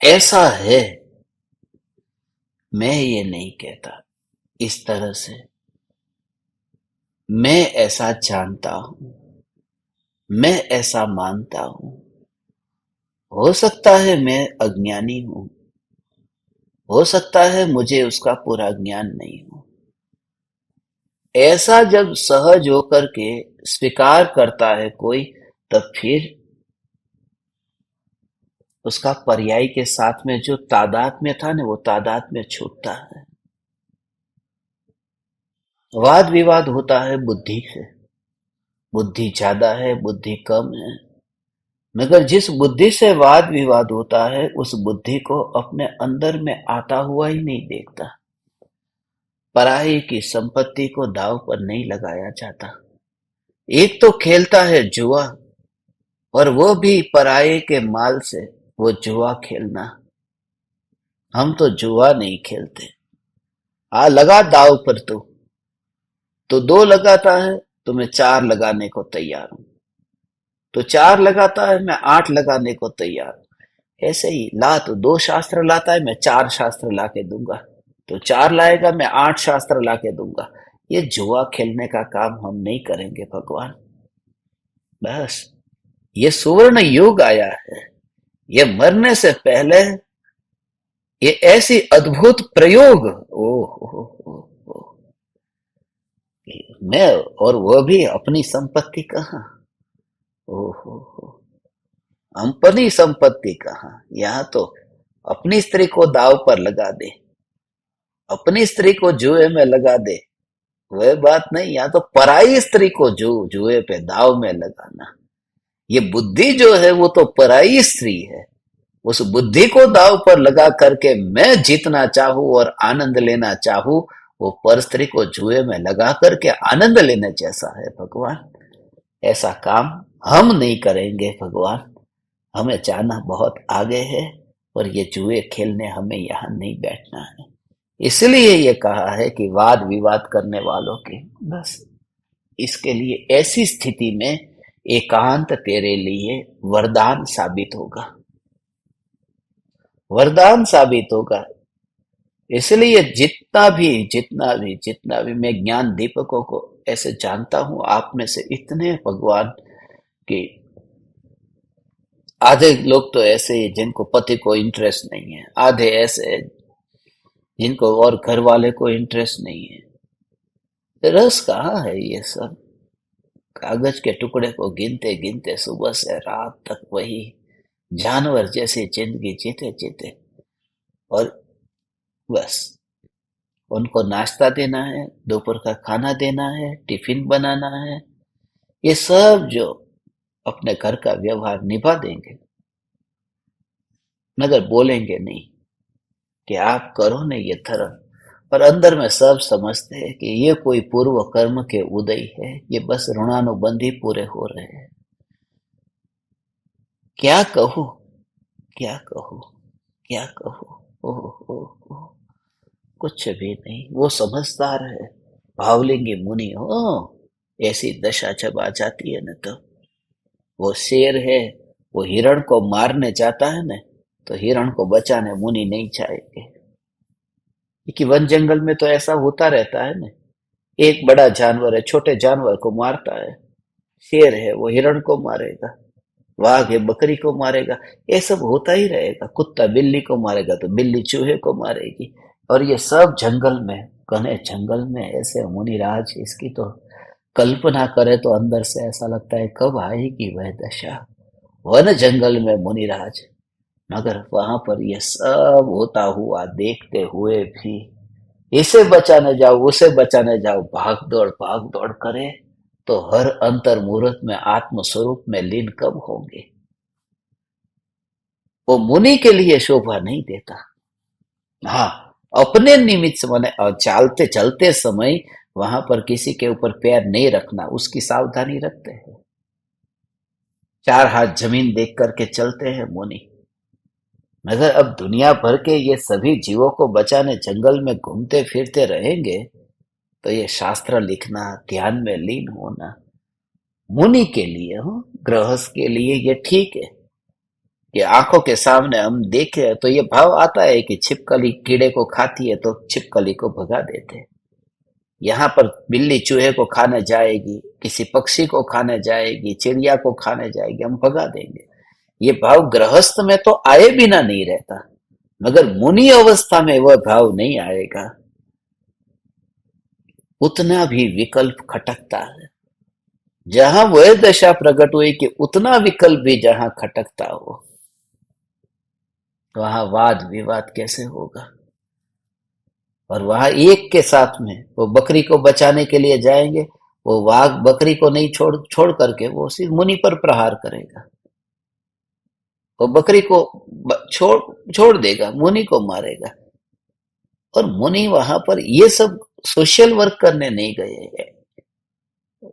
ऐसा है, मैं ये नहीं कहता इस तरह से, मैं ऐसा जानता हूं, मैं ऐसा मानता हूं। हो सकता है मैं अज्ञानी हूं, हो सकता है मुझे उसका पूरा ज्ञान नहीं हो। ऐसा जब सहज होकर के स्वीकार करता है कोई, तब फिर उसका पर्याय के साथ में जो तादात्म्य था ना, वो तादात्म्य छूटता है। वाद विवाद होता है बुद्धि से, बुद्धि ज्यादा है, बुद्धि कम है। मगर जिस बुद्धि से वाद विवाद होता है, उस बुद्धि को अपने अंदर में आता हुआ ही नहीं देखता। पराई की संपत्ति को दांव पर नहीं लगाया जाता। एक तो खेलता है जुआ, और वो भी पराये के माल से, वो जुआ खेलना। हम तो जुआ नहीं खेलते। आ लगा दाव पर तो दो लगाता है तो मैं चार लगाने को तैयार हूं, तो चार लगाता है मैं आठ लगाने को तैयार हूं। ऐसे ही ला तो दो शास्त्र लाता है, मैं चार शास्त्र ला के दूंगा, तो चार लाएगा मैं आठ शास्त्र ला के दूंगा। ये जुआ खेलने का काम हम नहीं करेंगे भगवान। बस, ये सुवर्ण युग आया है। ये मरने से पहले ये ऐसी अद्भुत प्रयोग, ओ, मैं, और वो भी अपनी संपत्ति कहाँ, ओहो, अपनी संपत्ति कहाँ, यहाँ तो अपनी स्त्री को दाव पर लगा दे, अपनी स्त्री को जुए में लगा दे, वह बात नहीं। यहाँ तो पराई स्त्री को जुए पे दाव में लगाना। ये बुद्धि जो है वो तो पराई स्त्री है, उस बुद्धि को दांव पर लगा करके मैं जीतना चाहूं और आनंद लेना चाहूं, वो पर स्त्री को जुए में लगा करके आनंद लेने जैसा है भगवान। ऐसा काम हम नहीं करेंगे भगवान। हमें जाना बहुत आगे है और ये जुए खेलने हमें यहाँ नहीं बैठना है। इसलिए ये कहा है कि वाद विवाद करने वालों की बस इसके लिए ऐसी स्थिति में एकांत तेरे लिए वरदान साबित होगा, वरदान साबित होगा। इसलिए जितना भी मैं ज्ञान दीपकों को ऐसे जानता हूं, आप में से इतने भगवान की आधे लोग तो ऐसे ही जिनको पति को इंटरेस्ट नहीं है, आधे ऐसे हैं जिनको और घर वाले को इंटरेस्ट नहीं है। रस कहाँ है? ये सब कागज के टुकड़े को गिनते गिनते सुबह से रात तक वही जानवर जैसी जिंदगी जीते जीते, और बस उनको नाश्ता देना है, दोपहर का खाना देना है, टिफिन बनाना है, ये सब जो अपने घर का व्यवहार निभा देंगे, मगर बोलेंगे नहीं कि आप करो न ये धर्म। और अंदर में सब समझते हैं कि ये कोई पूर्व कर्म के उदय है, ये बस ऋणानुबंधी पूरे हो रहे हैं। क्या कहूं, क्या कहूं, क्या कहूं? ओह, कुछ भी नहीं। वो समझदार है, भावलिंगी मुनि हो। ऐसी दशा जब आ जाती है न, तो वो शेर है, वो हिरण को मारने जाता है न, तो हिरण को बचाने मुनि नहीं चाहेंगे, क्योंकि वन जंगल में तो ऐसा होता रहता है न। एक बड़ा जानवर है, छोटे जानवर को मारता है। शेर है, वो हिरण को मारेगा। वाघ है, बकरी को मारेगा। ये सब होता ही रहेगा। कुत्ता बिल्ली को मारेगा तो बिल्ली चूहे को मारेगी। और ये सब जंगल में, घने जंगल में ऐसे मुनिराज, इसकी तो कल्पना करे तो अंदर से ऐसा लगता है कब आएगी वह दशा। वन जंगल में मुनिराज, मगर वहां पर ये सब होता हुआ देखते हुए भी इसे बचाने जाओ, उसे बचाने जाओ, भाग दौड़ करे तो हर अंतर मुहूर्त में आत्म स्वरूप में लीन कब होंगे? वो मुनि के लिए शोभा नहीं देता। हाँ, अपने निमित्त से माने चलते चलते समय वहां पर किसी के ऊपर पैर नहीं रखना, उसकी सावधानी रखते हैं। 4 हाथ जमीन देख करके चलते हैं मुनि। मगर अब दुनिया भर के ये सभी जीवों को बचाने जंगल में घूमते फिरते रहेंगे, तो ये शास्त्र लिखना, ध्यान में लीन होना मुनि के लिए हो, गृहस्थ के लिए ये ठीक है। ये आंखों के सामने हम देखे तो ये भाव आता है कि छिपकली कीड़े को खाती है तो छिपकली को भगा देते हैं। यहाँ पर बिल्ली चूहे को खाने जाएगी, किसी पक्षी को खाने जाएगी, चिड़िया को खाने जाएगी, हम भगा देंगे। ये भाव गृहस्थ में तो आए बिना नहीं रहता, मगर मुनि अवस्था में वह भाव नहीं आएगा। उतना भी विकल्प खटकता है। जहां वह दशा प्रकट हुई कि उतना विकल्प भी जहां खटकता हो, वहां वाद विवाद कैसे होगा? और वहां एक के साथ में वो बकरी को बचाने के लिए जाएंगे, वो वाघ बकरी को नहीं छोड़ करके वो सिर्फ मुनि पर प्रहार करेगा। वो बकरी को छोड़ देगा, मुनि को मारेगा। और मुनि वहां पर ये सब सोशल वर्क करने नहीं गए हैं,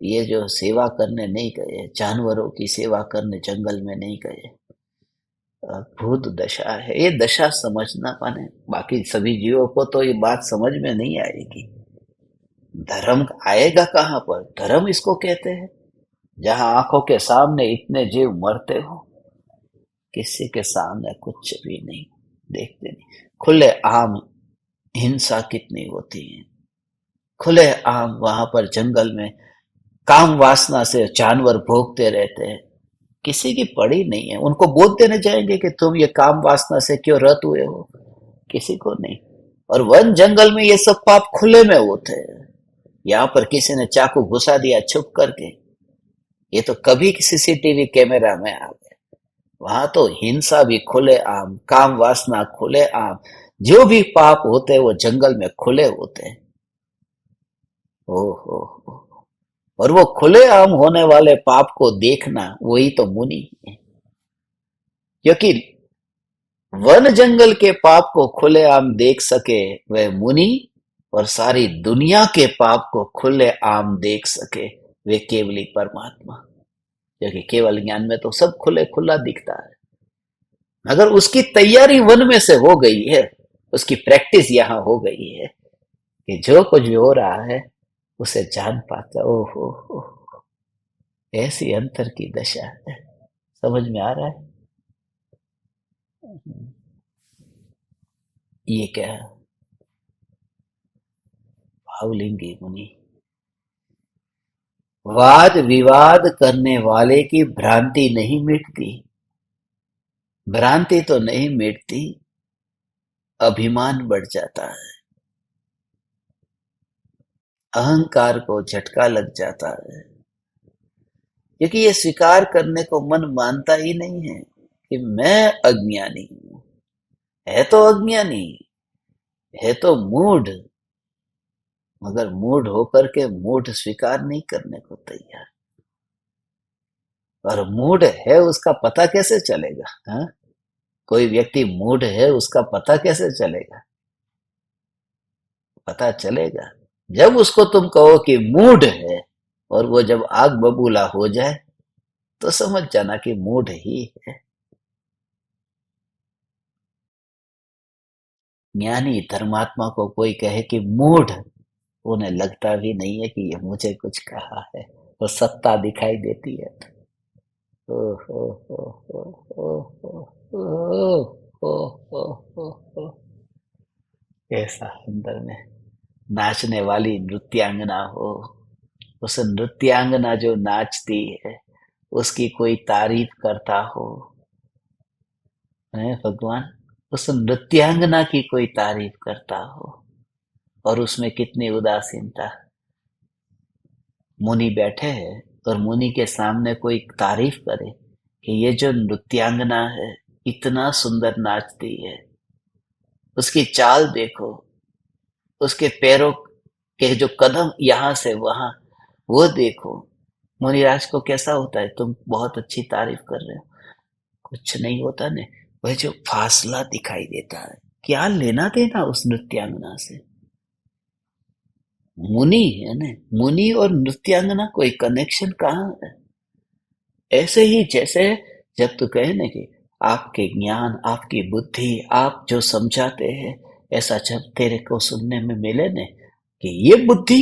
ये जो सेवा करने नहीं गए, जानवरों की सेवा करने जंगल में नहीं गए। भूत दशा है ये, दशा समझना पाने। बाकी सभी जीवों को तो ये बात समझ में नहीं आएगी। धर्म आएगा कहाँ पर? धर्म इसको कहते हैं जहां आंखों के सामने इतने जीव मरते हो, किसी के सामने कुछ भी नहीं, देखते नहीं। खुले आम हिंसा कितनी होती है, खुले आम वहां पर जंगल में काम वासना से जानवर भोगते रहते हैं, किसी की पड़ी नहीं है। उनको बोल देने जाएंगे कि तुम ये काम वासना से क्यों रत हुए हो? किसी को नहीं। और वन जंगल में ये सब पाप खुले में होते हैं। यहाँ पर किसी ने चाकू घुसा दिया छुप करके, ये तो कभी सीसीटीवी कैमरा में आ गए। वहां तो हिंसा भी खुले आम, काम वासना खुले आम, जो भी पाप होते हैं वो जंगल में खुले होते हैं। ओहो, और वो खुले आम होने वाले पाप को देखना, वही तो मुनि है। क्योंकि वन जंगल के पाप को खुलेआम देख सके वह मुनि, और सारी दुनिया के पाप को खुलेआम देख सके वे केवली परमात्मा। क्योंकि केवल ज्ञान में तो सब खुले खुला दिखता है, मगर उसकी तैयारी वन में से हो गई है, उसकी प्रैक्टिस यहाँ हो गई है कि जो कुछ भी हो रहा है उसे जान पाता। ओहो, ऐसी अंतर की दशा है। समझ में आ रहा है? ये क्या, भावलिंगी मुनि। वाद विवाद करने वाले की भ्रांति नहीं मिटती, भ्रांति तो नहीं मिटती, अभिमान बढ़ जाता है, अहंकार को झटका लग जाता है। क्योंकि ये स्वीकार करने को मन मानता ही नहीं है कि मैं अज्ञानी हूं। है तो अज्ञानी, है तो मूढ़, मगर मूढ़ होकर के मूढ़ स्वीकार नहीं करने को तैयार। और मूढ़ है उसका पता कैसे चलेगा? हाँ, कोई व्यक्ति मूढ़ है उसका पता कैसे चलेगा? पता चलेगा जब उसको तुम कहो कि मूढ़ है, और वो जब आग बबूला हो जाए तो समझ जाना कि मूढ़ ही है। ज्ञानी धर्मात्मा को कोई कहे कि मूढ़, उन्हें लगता भी नहीं है कि ये मुझे कुछ कहा है, वो सत्ता दिखाई देती है। ओ हो हो हो हो हो हो हो। ऐसा अंदर में नाचने वाली नृत्यांगना हो, उस नृत्यांगना जो नाचती है उसकी कोई तारीफ करता हो, है भगवान, उस नृत्यांगना की कोई तारीफ करता हो, और उसमें कितनी उदासीनता। मुनि बैठे हैं और मुनि के सामने कोई तारीफ करे कि ये जो नृत्यांगना है इतना सुंदर नाचती है, उसकी चाल देखो, उसके पैरों के जो कदम यहाँ से वहां, वो देखो। मुनिराज को कैसा होता है? तुम बहुत अच्छी तारीफ कर रहे हो। कुछ नहीं होता ने, वह जो फासला दिखाई देता है, क्या लेना देना उस नृत्यांगना से? मुनि है ना, मुनि और नृत्यांगना कोई कनेक्शन कहाँ है? ऐसे ही जैसे जब तू कहे ना कि आपके ज्ञान, आपकी बुद्धि, आप जो समझाते हैं, ऐसा जब तेरे को सुनने में मिले ने कि ये बुद्धि,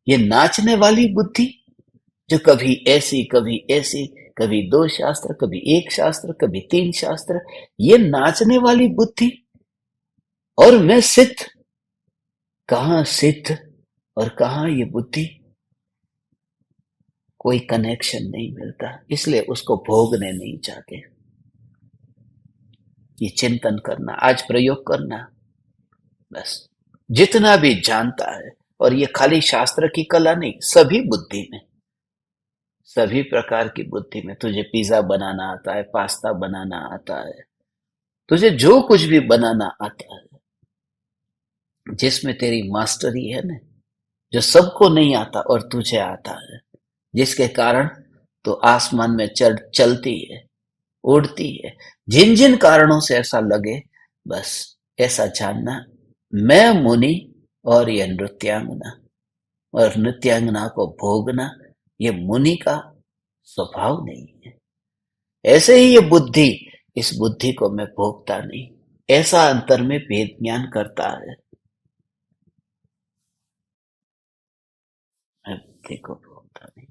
ये नाचने वाली बुद्धि, जो कभी ऐसी कभी ऐसी, कभी दो शास्त्र, कभी एक शास्त्र, कभी तीन शास्त्र, ये नाचने वाली बुद्धि, और मैं सिद्ध, कहाँ सिद्ध और कहाँ ये बुद्धि? कोई कनेक्शन नहीं मिलता, इसलिए उसको भोगने नहीं चाहते। ये चिंतन करना, आज प्रयोग करना, बस जितना भी जानता है। और ये खाली शास्त्र की कला नहीं, सभी बुद्धि में, सभी प्रकार की बुद्धि में। तुझे पिज्जा बनाना आता है, पास्ता बनाना आता है, तुझे जो कुछ भी बनाना आता है, जिसमें तेरी मास्टरी है ना, जो सबको नहीं आता और तुझे आता है, जिसके कारण तो आसमान में चलती है, उड़ती है। जिन जिन कारणों से ऐसा लगे, बस ऐसा जानना, मैं मुनि और यह नृत्यांगना, और नृत्यांगना को भोगना ये मुनि का स्वभाव नहीं है। ऐसे ही ये बुद्धि, इस बुद्धि को मैं भोगता नहीं, ऐसा अंतर में भेद ज्ञान करता है। मैं बुद्धि को भोगता नहीं।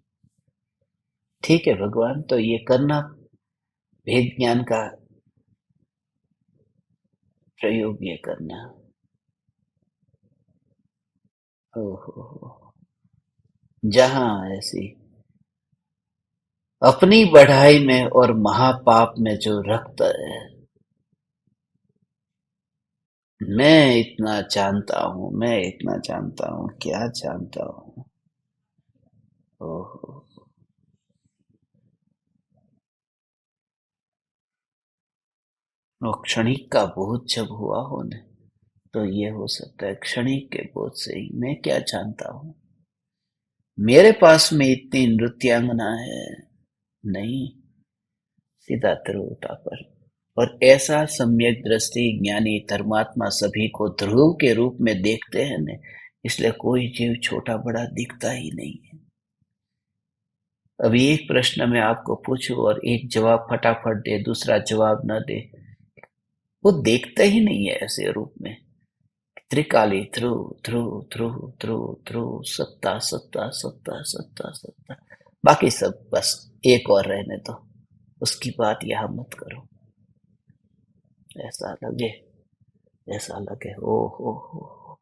ठीक है भगवान, तो ये करना, भेद ज्ञान का प्रयोग ये करना। ओहो, जहां ऐसी अपनी बढ़ाई में और महापाप में जो रक्त है, मैं इतना जानता हूँ, मैं इतना जानता हूँ, क्या जानता हूँ। ओहो, और क्षणिक का बोध जब हुआ हो न, तो ये हो सकता है क्षणिक के बोध से ही मैं क्या जानता हूँ। मेरे पास में इतनी नृत्यांगना है नहीं, सीधा तिरुवता पर और ऐसा सम्यक दृष्टि ज्ञानी धर्मात्मा सभी को ध्रुव के रूप में देखते हैं न, इसलिए कोई जीव छोटा बड़ा दिखता ही नहीं है। अभी एक प्रश्न मैं आपको पूछूं और एक जवाब फटाफट दे, दूसरा जवाब न दे, वो देखता ही नहीं है ऐसे रूप में। त्रिकाली ध्रुव ध्रुव ध्रुव ध्रुव ध्रुव, सत्ता सत्ता सत्ता सत्ता सत्ता, बाकी सब बस एक और रहने दो, उसकी बात यहाँ मत करो। ऐसा लगे, ऐसा लगे, ओ हो,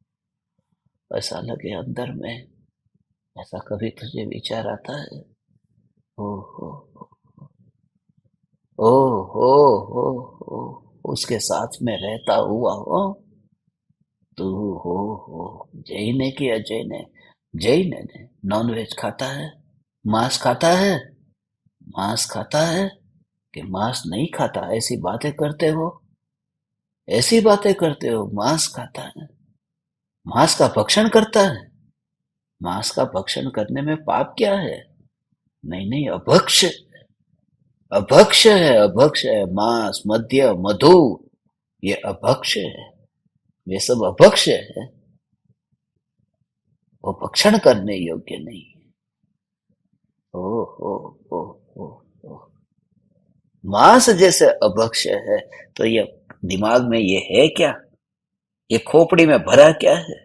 ऐसा लगे अंदर में, ऐसा कभी तुझे विचार आता है? ओ हो, ओ हो, हो, उसके साथ में रहता हुआ हो तू, हो जय ने कि अजय ने? जय ने नॉनवेज खाता है, मांस खाता है, मांस खाता है कि मांस नहीं खाता? ऐसी बातें करते हो, ऐसी बातें करते हो। मांस खाता है, मांस का भक्षण करता है। मांस का भक्षण करने में पाप क्या है? नहीं नहीं, अभक्ष, अभक्ष है, अभक्ष है। मांस, मद्य, मधु, ये अभक्ष है, ये सब अभक्ष है, वो भक्षण करने योग्य नहीं है। ओ हो हो हो हो, मांस जैसे अभक्ष है तो ये दिमाग में ये है क्या? ये खोपड़ी में भरा क्या है?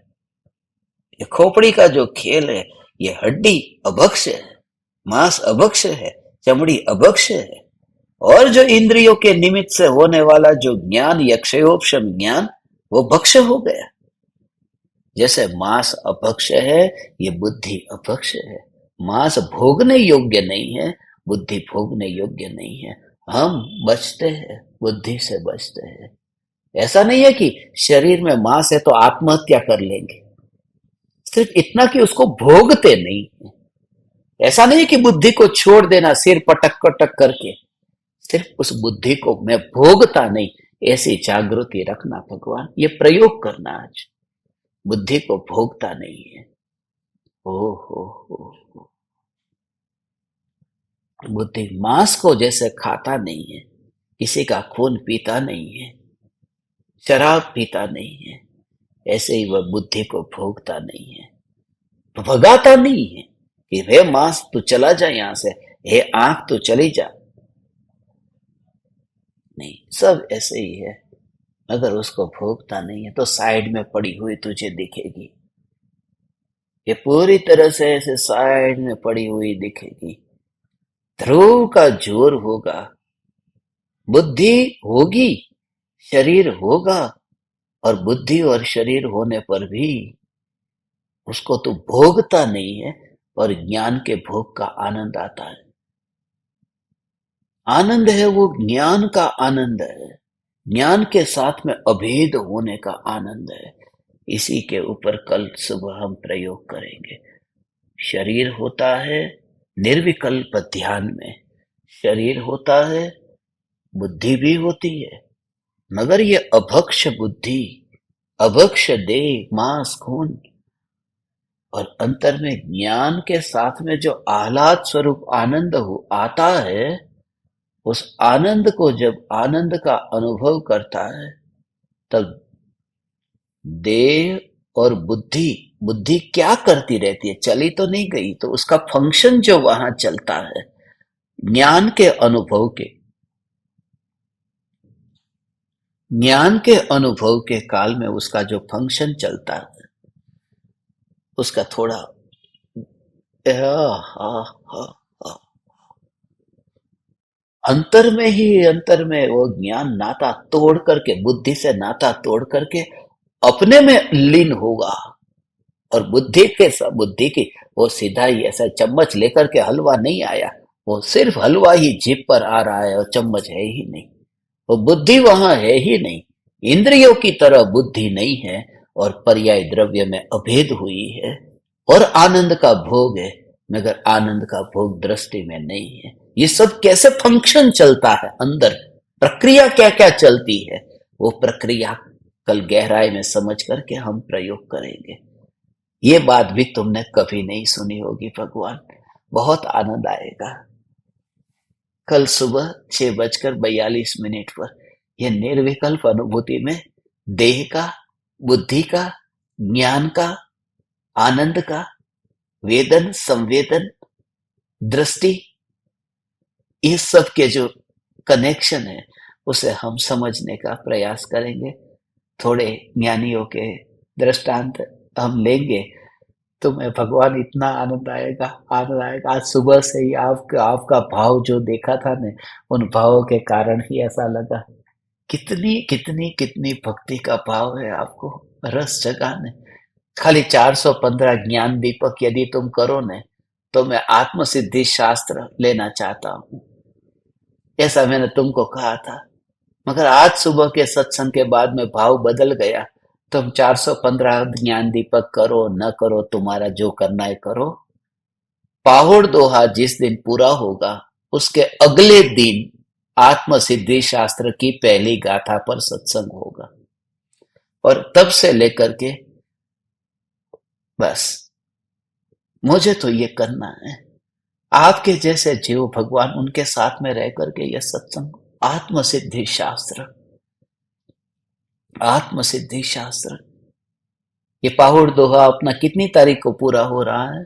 ये खोपड़ी का जो खेल है, ये हड्डी अभक्ष है, मांस अभक्ष है, चमड़ी अभक्ष है, और जो इंद्रियों के निमित्त से होने वाला जो ज्ञान, यक्षयोपशम ज्ञान, वो भक्ष हो गया। जैसे मांस अभक्ष है, ये बुद्धि अभक्ष है। मांस भोगने योग्य नहीं है, बुद्धि भोगने योग्य नहीं है। हम बचते हैं, बुद्धि से बचते हैं। ऐसा नहीं है कि शरीर में मांस है तो आत्महत्या कर लेंगे, सिर्फ इतना कि उसको भोगते नहीं है। ऐसा नहीं है कि बुद्धि को छोड़ देना सिर पटक पटक करके, सिर्फ उस बुद्धि को मैं भोगता नहीं, ऐसी जागृति रखना भगवान, ये प्रयोग करना आज। बुद्धि को भोगता नहीं है। ओ हो, बुद्धि मांस को जैसे खाता नहीं है, किसी का खून पीता नहीं है, शराब पीता नहीं है, ऐसे ही वह बुद्धि को भोगता नहीं है, भगाता नहीं है कि हे मांस तू चला जा यहां से, हे आंख तू चली जा। नहीं, सब ऐसे ही है। अगर उसको भोगता नहीं है तो साइड में पड़ी हुई तुझे दिखेगी, ये पूरी तरह से ऐसे साइड में पड़ी हुई दिखेगी। ध्रुव का जोर होगा, बुद्धि होगी, शरीर होगा, और बुद्धि और शरीर होने पर भी उसको तो भोगता नहीं है, और ज्ञान के भोग का आनंद आता है। आनंद है वो ज्ञान का आनंद है, ज्ञान के साथ में अभेद होने का आनंद है। इसी के ऊपर कल सुबह हम प्रयोग करेंगे। शरीर होता है निर्विकल्प ध्यान में, शरीर होता है, बुद्धि भी होती है, मगर ये अभक्ष बुद्धि, अभक्ष देह, मांस, खून, और अंतर में ज्ञान के साथ में जो आह्लाद स्वरूप आनंद हो आता है, उस आनंद को जब आनंद का अनुभव करता है, तब देह और बुद्धि, बुद्धि क्या करती रहती है? चली तो नहीं गई, तो उसका फंक्शन जो वहां चलता है, ज्ञान के अनुभव के, ज्ञान के अनुभव के काल में उसका जो फंक्शन चलता है, उसका थोड़ा अंतर में ही, अंतर में वो ज्ञान नाता तोड़ करके, बुद्धि से नाता तोड़ करके अपने में लीन होगा। और बुद्धि के बुद्धि की वो सीधा ही ऐसा चम्मच लेकर के हलवा नहीं आया, वो सिर्फ हलवा ही जीभ पर आ रहा है और चम्मच है ही नहीं, वो बुद्धि वहां है ही नहीं। इंद्रियों की तरह बुद्धि नहीं है, और पर्याय द्रव्य में अभेद हुई है, और आनंद का भोग है, मगर आनंद का भोग दृष्टि में नहीं है। ये सब कैसे फंक्शन चलता है अंदर, प्रक्रिया क्या क्या चलती है, वो प्रक्रिया कल गहराई में समझ करके हम प्रयोग करेंगे। ये बात भी तुमने कभी नहीं सुनी होगी भगवान, बहुत आनंद आएगा। कल सुबह 6:42 पर ये निर्विकल्प अनुभूति में देह का, बुद्धि का, ज्ञान का, आनंद का, वेदन, संवेदन, दृष्टि, इस सब के जो कनेक्शन है उसे हम समझने का प्रयास करेंगे। थोड़े ज्ञानियों के दृष्टांत हम लेंगे तो मैं भगवान इतना आनंद आएगा, आनंद आएगा। आज सुबह से ही आपका आपका भाव जो देखा था ने, उन भावों के कारण ही ऐसा लगा। कितनी कितनी कितनी भक्ति का भाव है आपको रस जगाने। खाली 415 ज्ञान दीपक यदि तुम करो ने, तो मैं आत्म सिद्धि शास्त्र लेना चाहता हूँ, ऐसा मैंने तुमको कहा था। मगर आज सुबह के सत्संग के बाद में भाव बदल गया। तुम 415 ज्ञान दीपक करो न करो, तुम्हारा जो करना है करो। पाहुड़ दोहा जिस दिन पूरा होगा उसके अगले दिन आत्म सिद्धि शास्त्र की पहली गाथा पर सत्संग होगा, और तब से लेकर के बस मुझे तो ये करना है। आपके जैसे जीव भगवान उनके साथ में रह करके यह सत्संग, आत्म सिद्धि शास्त्र, आत्म सिद्धि शास्त्र। ये पाहुड़ दोहा अपना कितनी तारीख को पूरा हो रहा है?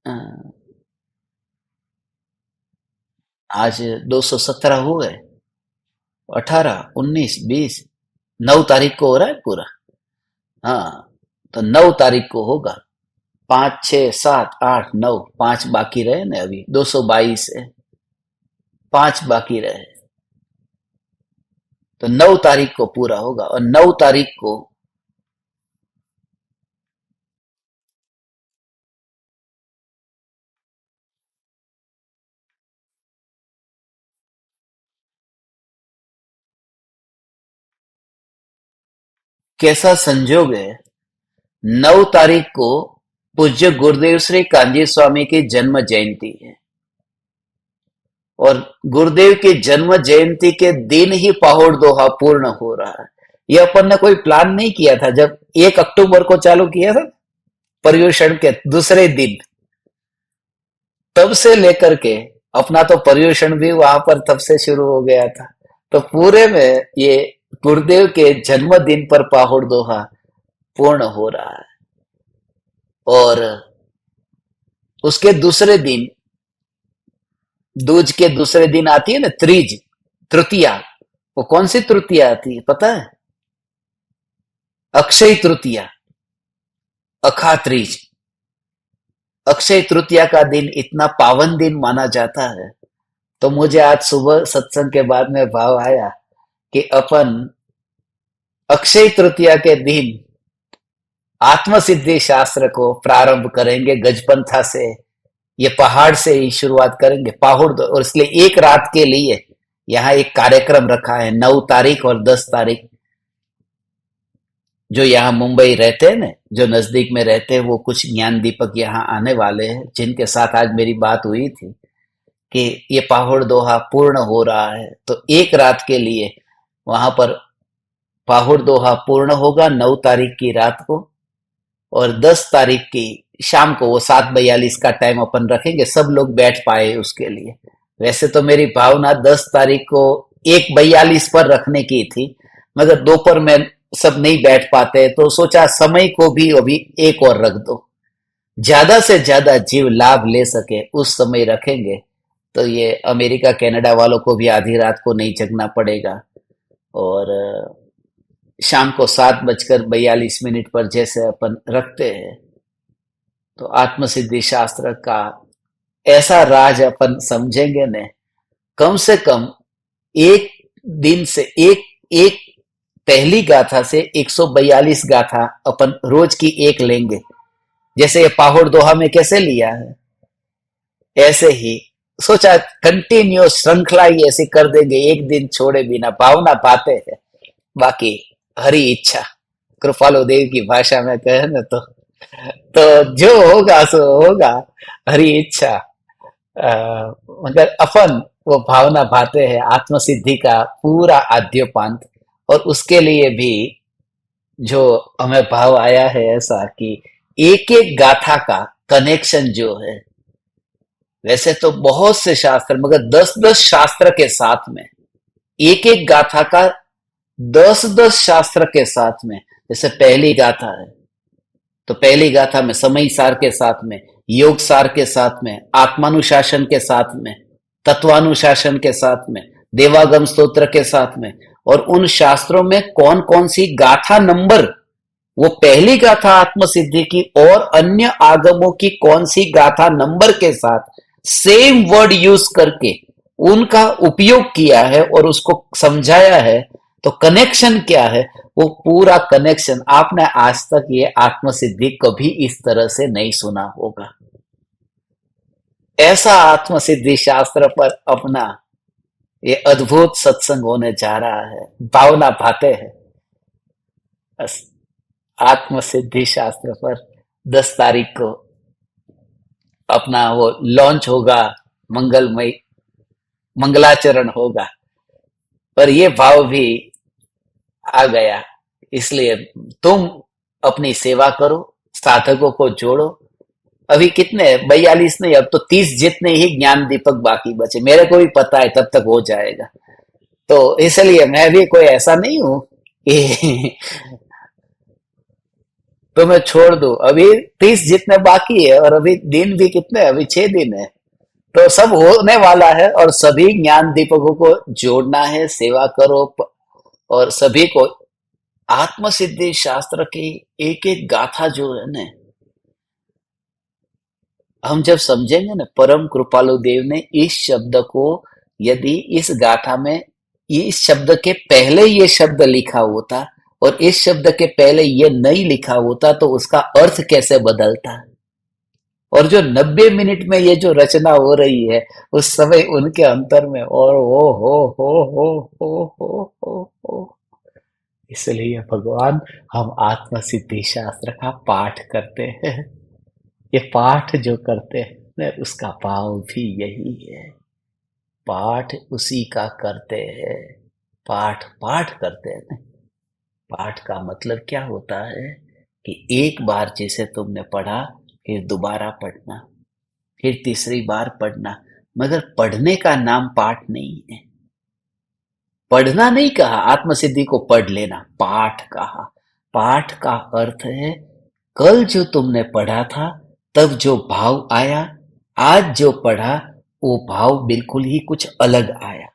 अ, आज 217 हो गए, 18, 19, 20, 9 तारीख को हो रहा है पूरा। हाँ, तो 9 तारीख को होगा। 5, 6, 7, 8, 9, 5 बाकी रहे ना, अभी 222 है, 5 बाकी रहे, तो 9 तारीख को पूरा होगा। और 9 तारीख को कैसा संजोग है, 9 तारीख को पूज्य गुरुदेव श्री कांजी स्वामी की जन्म जयंती है, और गुरुदेव की जन्म जयंती के दिन ही पाहुड़ दोहा पूर्ण हो रहा है। यह अपन ने कोई प्लान नहीं किया था। जब 1 अक्टूबर को चालू किया था पर्युषण के दूसरे दिन, तब से लेकर के अपना तो पर्युषण भी वहां पर तब से शुरू हो गया था। तो पूरे में ये गुरुदेव के जन्मदिन पर पाहुड़ दोहा पूर्ण हो रहा है। और उसके दूसरे दिन, दूज के दूसरे दिन आती है ना त्रीज, तृतीया। वो कौन सी तृतीया आती है पता है? अक्षय तृतीया, अखा त्रीज। अक्षय तृतीया का दिन इतना पावन दिन माना जाता है। तो मुझे आज सुबह सत्संग के बाद में भाव आया कि अपन अक्षय तृतीया के दिन आत्म सिद्धि शास्त्र को प्रारंभ करेंगे। गजपंथा से, ये पहाड़ से ही शुरुआत करेंगे, पाहुड़। और इसलिए एक रात के लिए यहाँ एक कार्यक्रम रखा है। 9 तारीख और 10 तारीख जो यहाँ मुंबई रहते हैं ना, जो नजदीक में रहते हैं, वो कुछ ज्ञान दीपक यहाँ आने वाले हैं, जिनके साथ आज मेरी बात हुई थी कि ये पाहुड़ दोहा पूर्ण हो रहा है। तो एक रात के लिए वहां पर पाहुड़ दोहा पूर्ण होगा 9 तारीख की रात को, और 10 तारीख की शाम को वो 7:42 का टाइम अपन रखेंगे, सब लोग बैठ पाए उसके लिए। वैसे तो मेरी भावना 10 तारीख को 1:42 पर रखने की थी, मगर दोपहर में सब नहीं बैठ पाते, तो सोचा समय को भी अभी एक और रख दो, ज्यादा से ज्यादा जीव लाभ ले सके उस समय रखेंगे। तो ये अमेरिका कनाडा वालों को भी आधी रात को नहीं जगना पड़ेगा। और शाम को 7:42 पर जैसे अपन रखते हैं, तो आत्म सिद्धि शास्त्र का ऐसा राज अपन समझेंगे ने। कम से कम एक दिन से एक एक पहली गाथा से 142 गाथा अपन रोज की एक लेंगे। जैसे ये पाहुड़ दोहा में कैसे लिया है, ऐसे ही सोचा कंटिन्यूस श्रृंखला ही ऐसी कर देंगे, एक दिन छोड़े बिना। भावना पाते हैं, बाकी हरी इच्छा, कृपालु देव की भाषा में कहे ना, तो जो होगा सो होगा, हरी इच्छा। मगर अपन वो भावना भाते हैं आत्म सिद्धि का पूरा आद्योपांत। और उसके लिए भी जो हमें भाव आया है ऐसा कि एक एक गाथा का कनेक्शन जो है, वैसे तो बहुत से शास्त्र, मगर 10-10 शास्त्र के साथ में एक एक गाथा का 10-10 शास्त्र के साथ में, जैसे पहली गाथा है तो पहली गाथा में समय सार के साथ में, योग सार के साथ में, आत्मानुशासन के साथ में, तत्वानुशासन के साथ में, देवागम स्तोत्र के साथ में, और उन शास्त्रों में कौन कौन सी गाथा नंबर, वो पहली गाथा आत्मसिद्धि की और अन्य आगमों की कौन सी गाथा नंबर के साथ सेम वर्ड यूज करके उनका उपयोग किया है और उसको समझाया है, तो कनेक्शन क्या है, वो पूरा कनेक्शन आपने आज तक ये आत्मसिद्धि कभी इस तरह से नहीं सुना होगा। ऐसा आत्मसिद्धि शास्त्र पर अपना ये अद्भुत सत्संग होने जा रहा है। भावना भाते हैं बस। आत्मसिद्धि शास्त्र पर 10 तारीख को अपना वो लॉन्च होगा, मंगलमय मंगलाचरण होगा। पर ये भाव भी आ गया, इसलिए तुम अपनी सेवा करो, साधकों को जोड़ो। अभी कितने 42 नहीं, अब तो 30 जितने ही ज्ञान दीपक बाकी बचे, मेरे को भी पता है तब तक हो जाएगा। तो इसलिए मैं भी कोई ऐसा नहीं हूं कि तो मैं छोड़ दूं। अभी 30 जितने बाकी है, और अभी दिन भी कितने, अभी 6 दिन है, तो सब होने वाला है। और सभी ज्ञान दीपकों को जोड़ना है, सेवा करो, और सभी को आत्मसिद्धि शास्त्र की एक एक गाथा जो है ना, हम जब समझेंगे ना, परम कृपालु देव ने इस शब्द को, यदि इस गाथा में इस शब्द के पहले ये शब्द लिखा होता और इस शब्द के पहले ये नहीं लिखा होता, तो उसका अर्थ कैसे बदलता। और जो 90 मिनट में ये जो रचना हो रही है, उस समय उनके अंतर में और हो। इसलिए भगवान, हम आत्मसिद्धि शास्त्र का पाठ करते हैं। ये पाठ जो करते हैं उसका भाव भी यही है, पाठ उसी का करते हैं। पाठ पाठ करते हैं। पाठ का मतलब क्या होता है कि एक बार जैसे तुमने पढ़ा, फिर दोबारा पढ़ना, फिर तीसरी बार पढ़ना, मगर पढ़ने का नाम पाठ नहीं है। पढ़ना नहीं कहा, आत्मसिद्धि को पढ़ लेना, पाठ कहा। पाठ का अर्थ है कल जो तुमने पढ़ा था, तब जो भाव आया, आज जो पढ़ा वो भाव बिल्कुल ही कुछ अलग आया,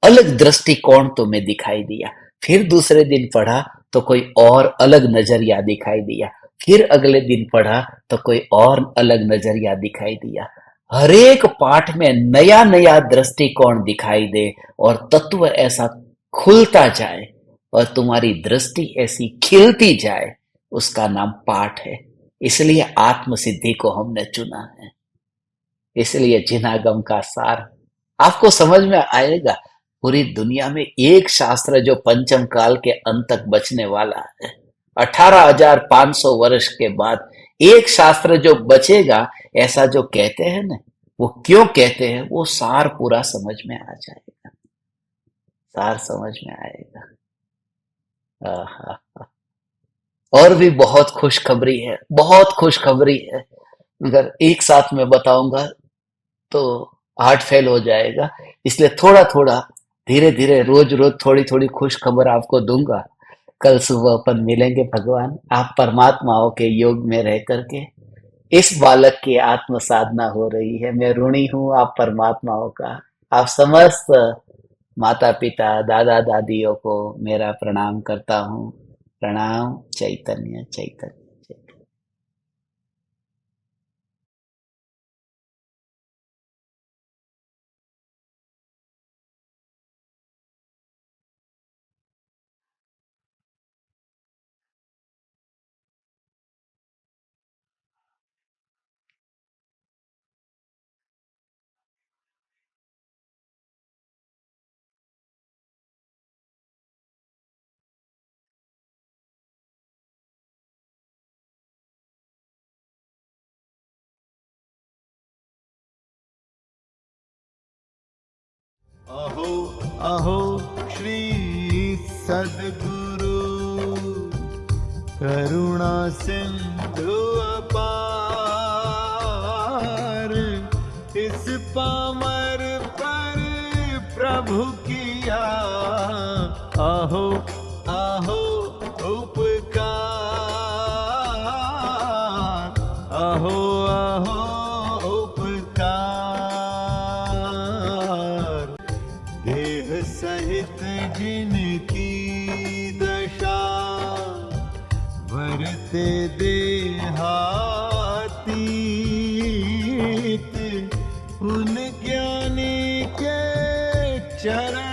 अलग दृष्टिकोण तुम्हें दिखाई दिया। फिर दूसरे दिन पढ़ा तो कोई और अलग नजरिया दिखाई दिया, फिर अगले दिन पढ़ा तो कोई और अलग नजरिया दिखाई दिया। हरेक पाठ में नया नया दृष्टिकोण दिखाई दे और तत्व ऐसा खुलता जाए और तुम्हारी दृष्टि ऐसी खिलती जाए, उसका नाम पाठ है। इसलिए आत्मसिद्धि को हमने चुना है। इसलिए जिनागम का सार आपको समझ में आएगा। पूरी दुनिया में एक शास्त्र जो पंचम काल के अंत तक बचने वाला है, 18,500 वर्ष के बाद एक शास्त्र जो बचेगा, ऐसा जो कहते हैं ना, वो क्यों कहते हैं, वो सार पूरा समझ में आ जाएगा। सार समझ में आएगा। आहा। और भी बहुत खुशखबरी है, बहुत खुशखबरी है, मगर एक साथ में बताऊंगा तो हार्ट फेल हो जाएगा। इसलिए थोड़ा थोड़ा, धीरे धीरे, रोज रोज थोड़ी थोड़ी खुश खबर आपको दूंगा। कल सुबह अपन मिलेंगे भगवान। आप परमात्माओं के योग में रह करके, इस बालक की आत्म साधना हो रही है। मैं ऋणी हूँ आप परमात्माओं का। आप समस्त माता पिता, दादा दादियों को मेरा प्रणाम करता हूँ। प्रणाम। चैतन्य चैतन्य। अहो अहो श्री सद्गुरु करुणा सिंधु अपार, इस पामर पर प्रभु की किया, आहो आहो उपकार, आहो आहो उपकार। देह सहित जिनकी दशा, वरते देहातीत, उन ज्ञानी के चरण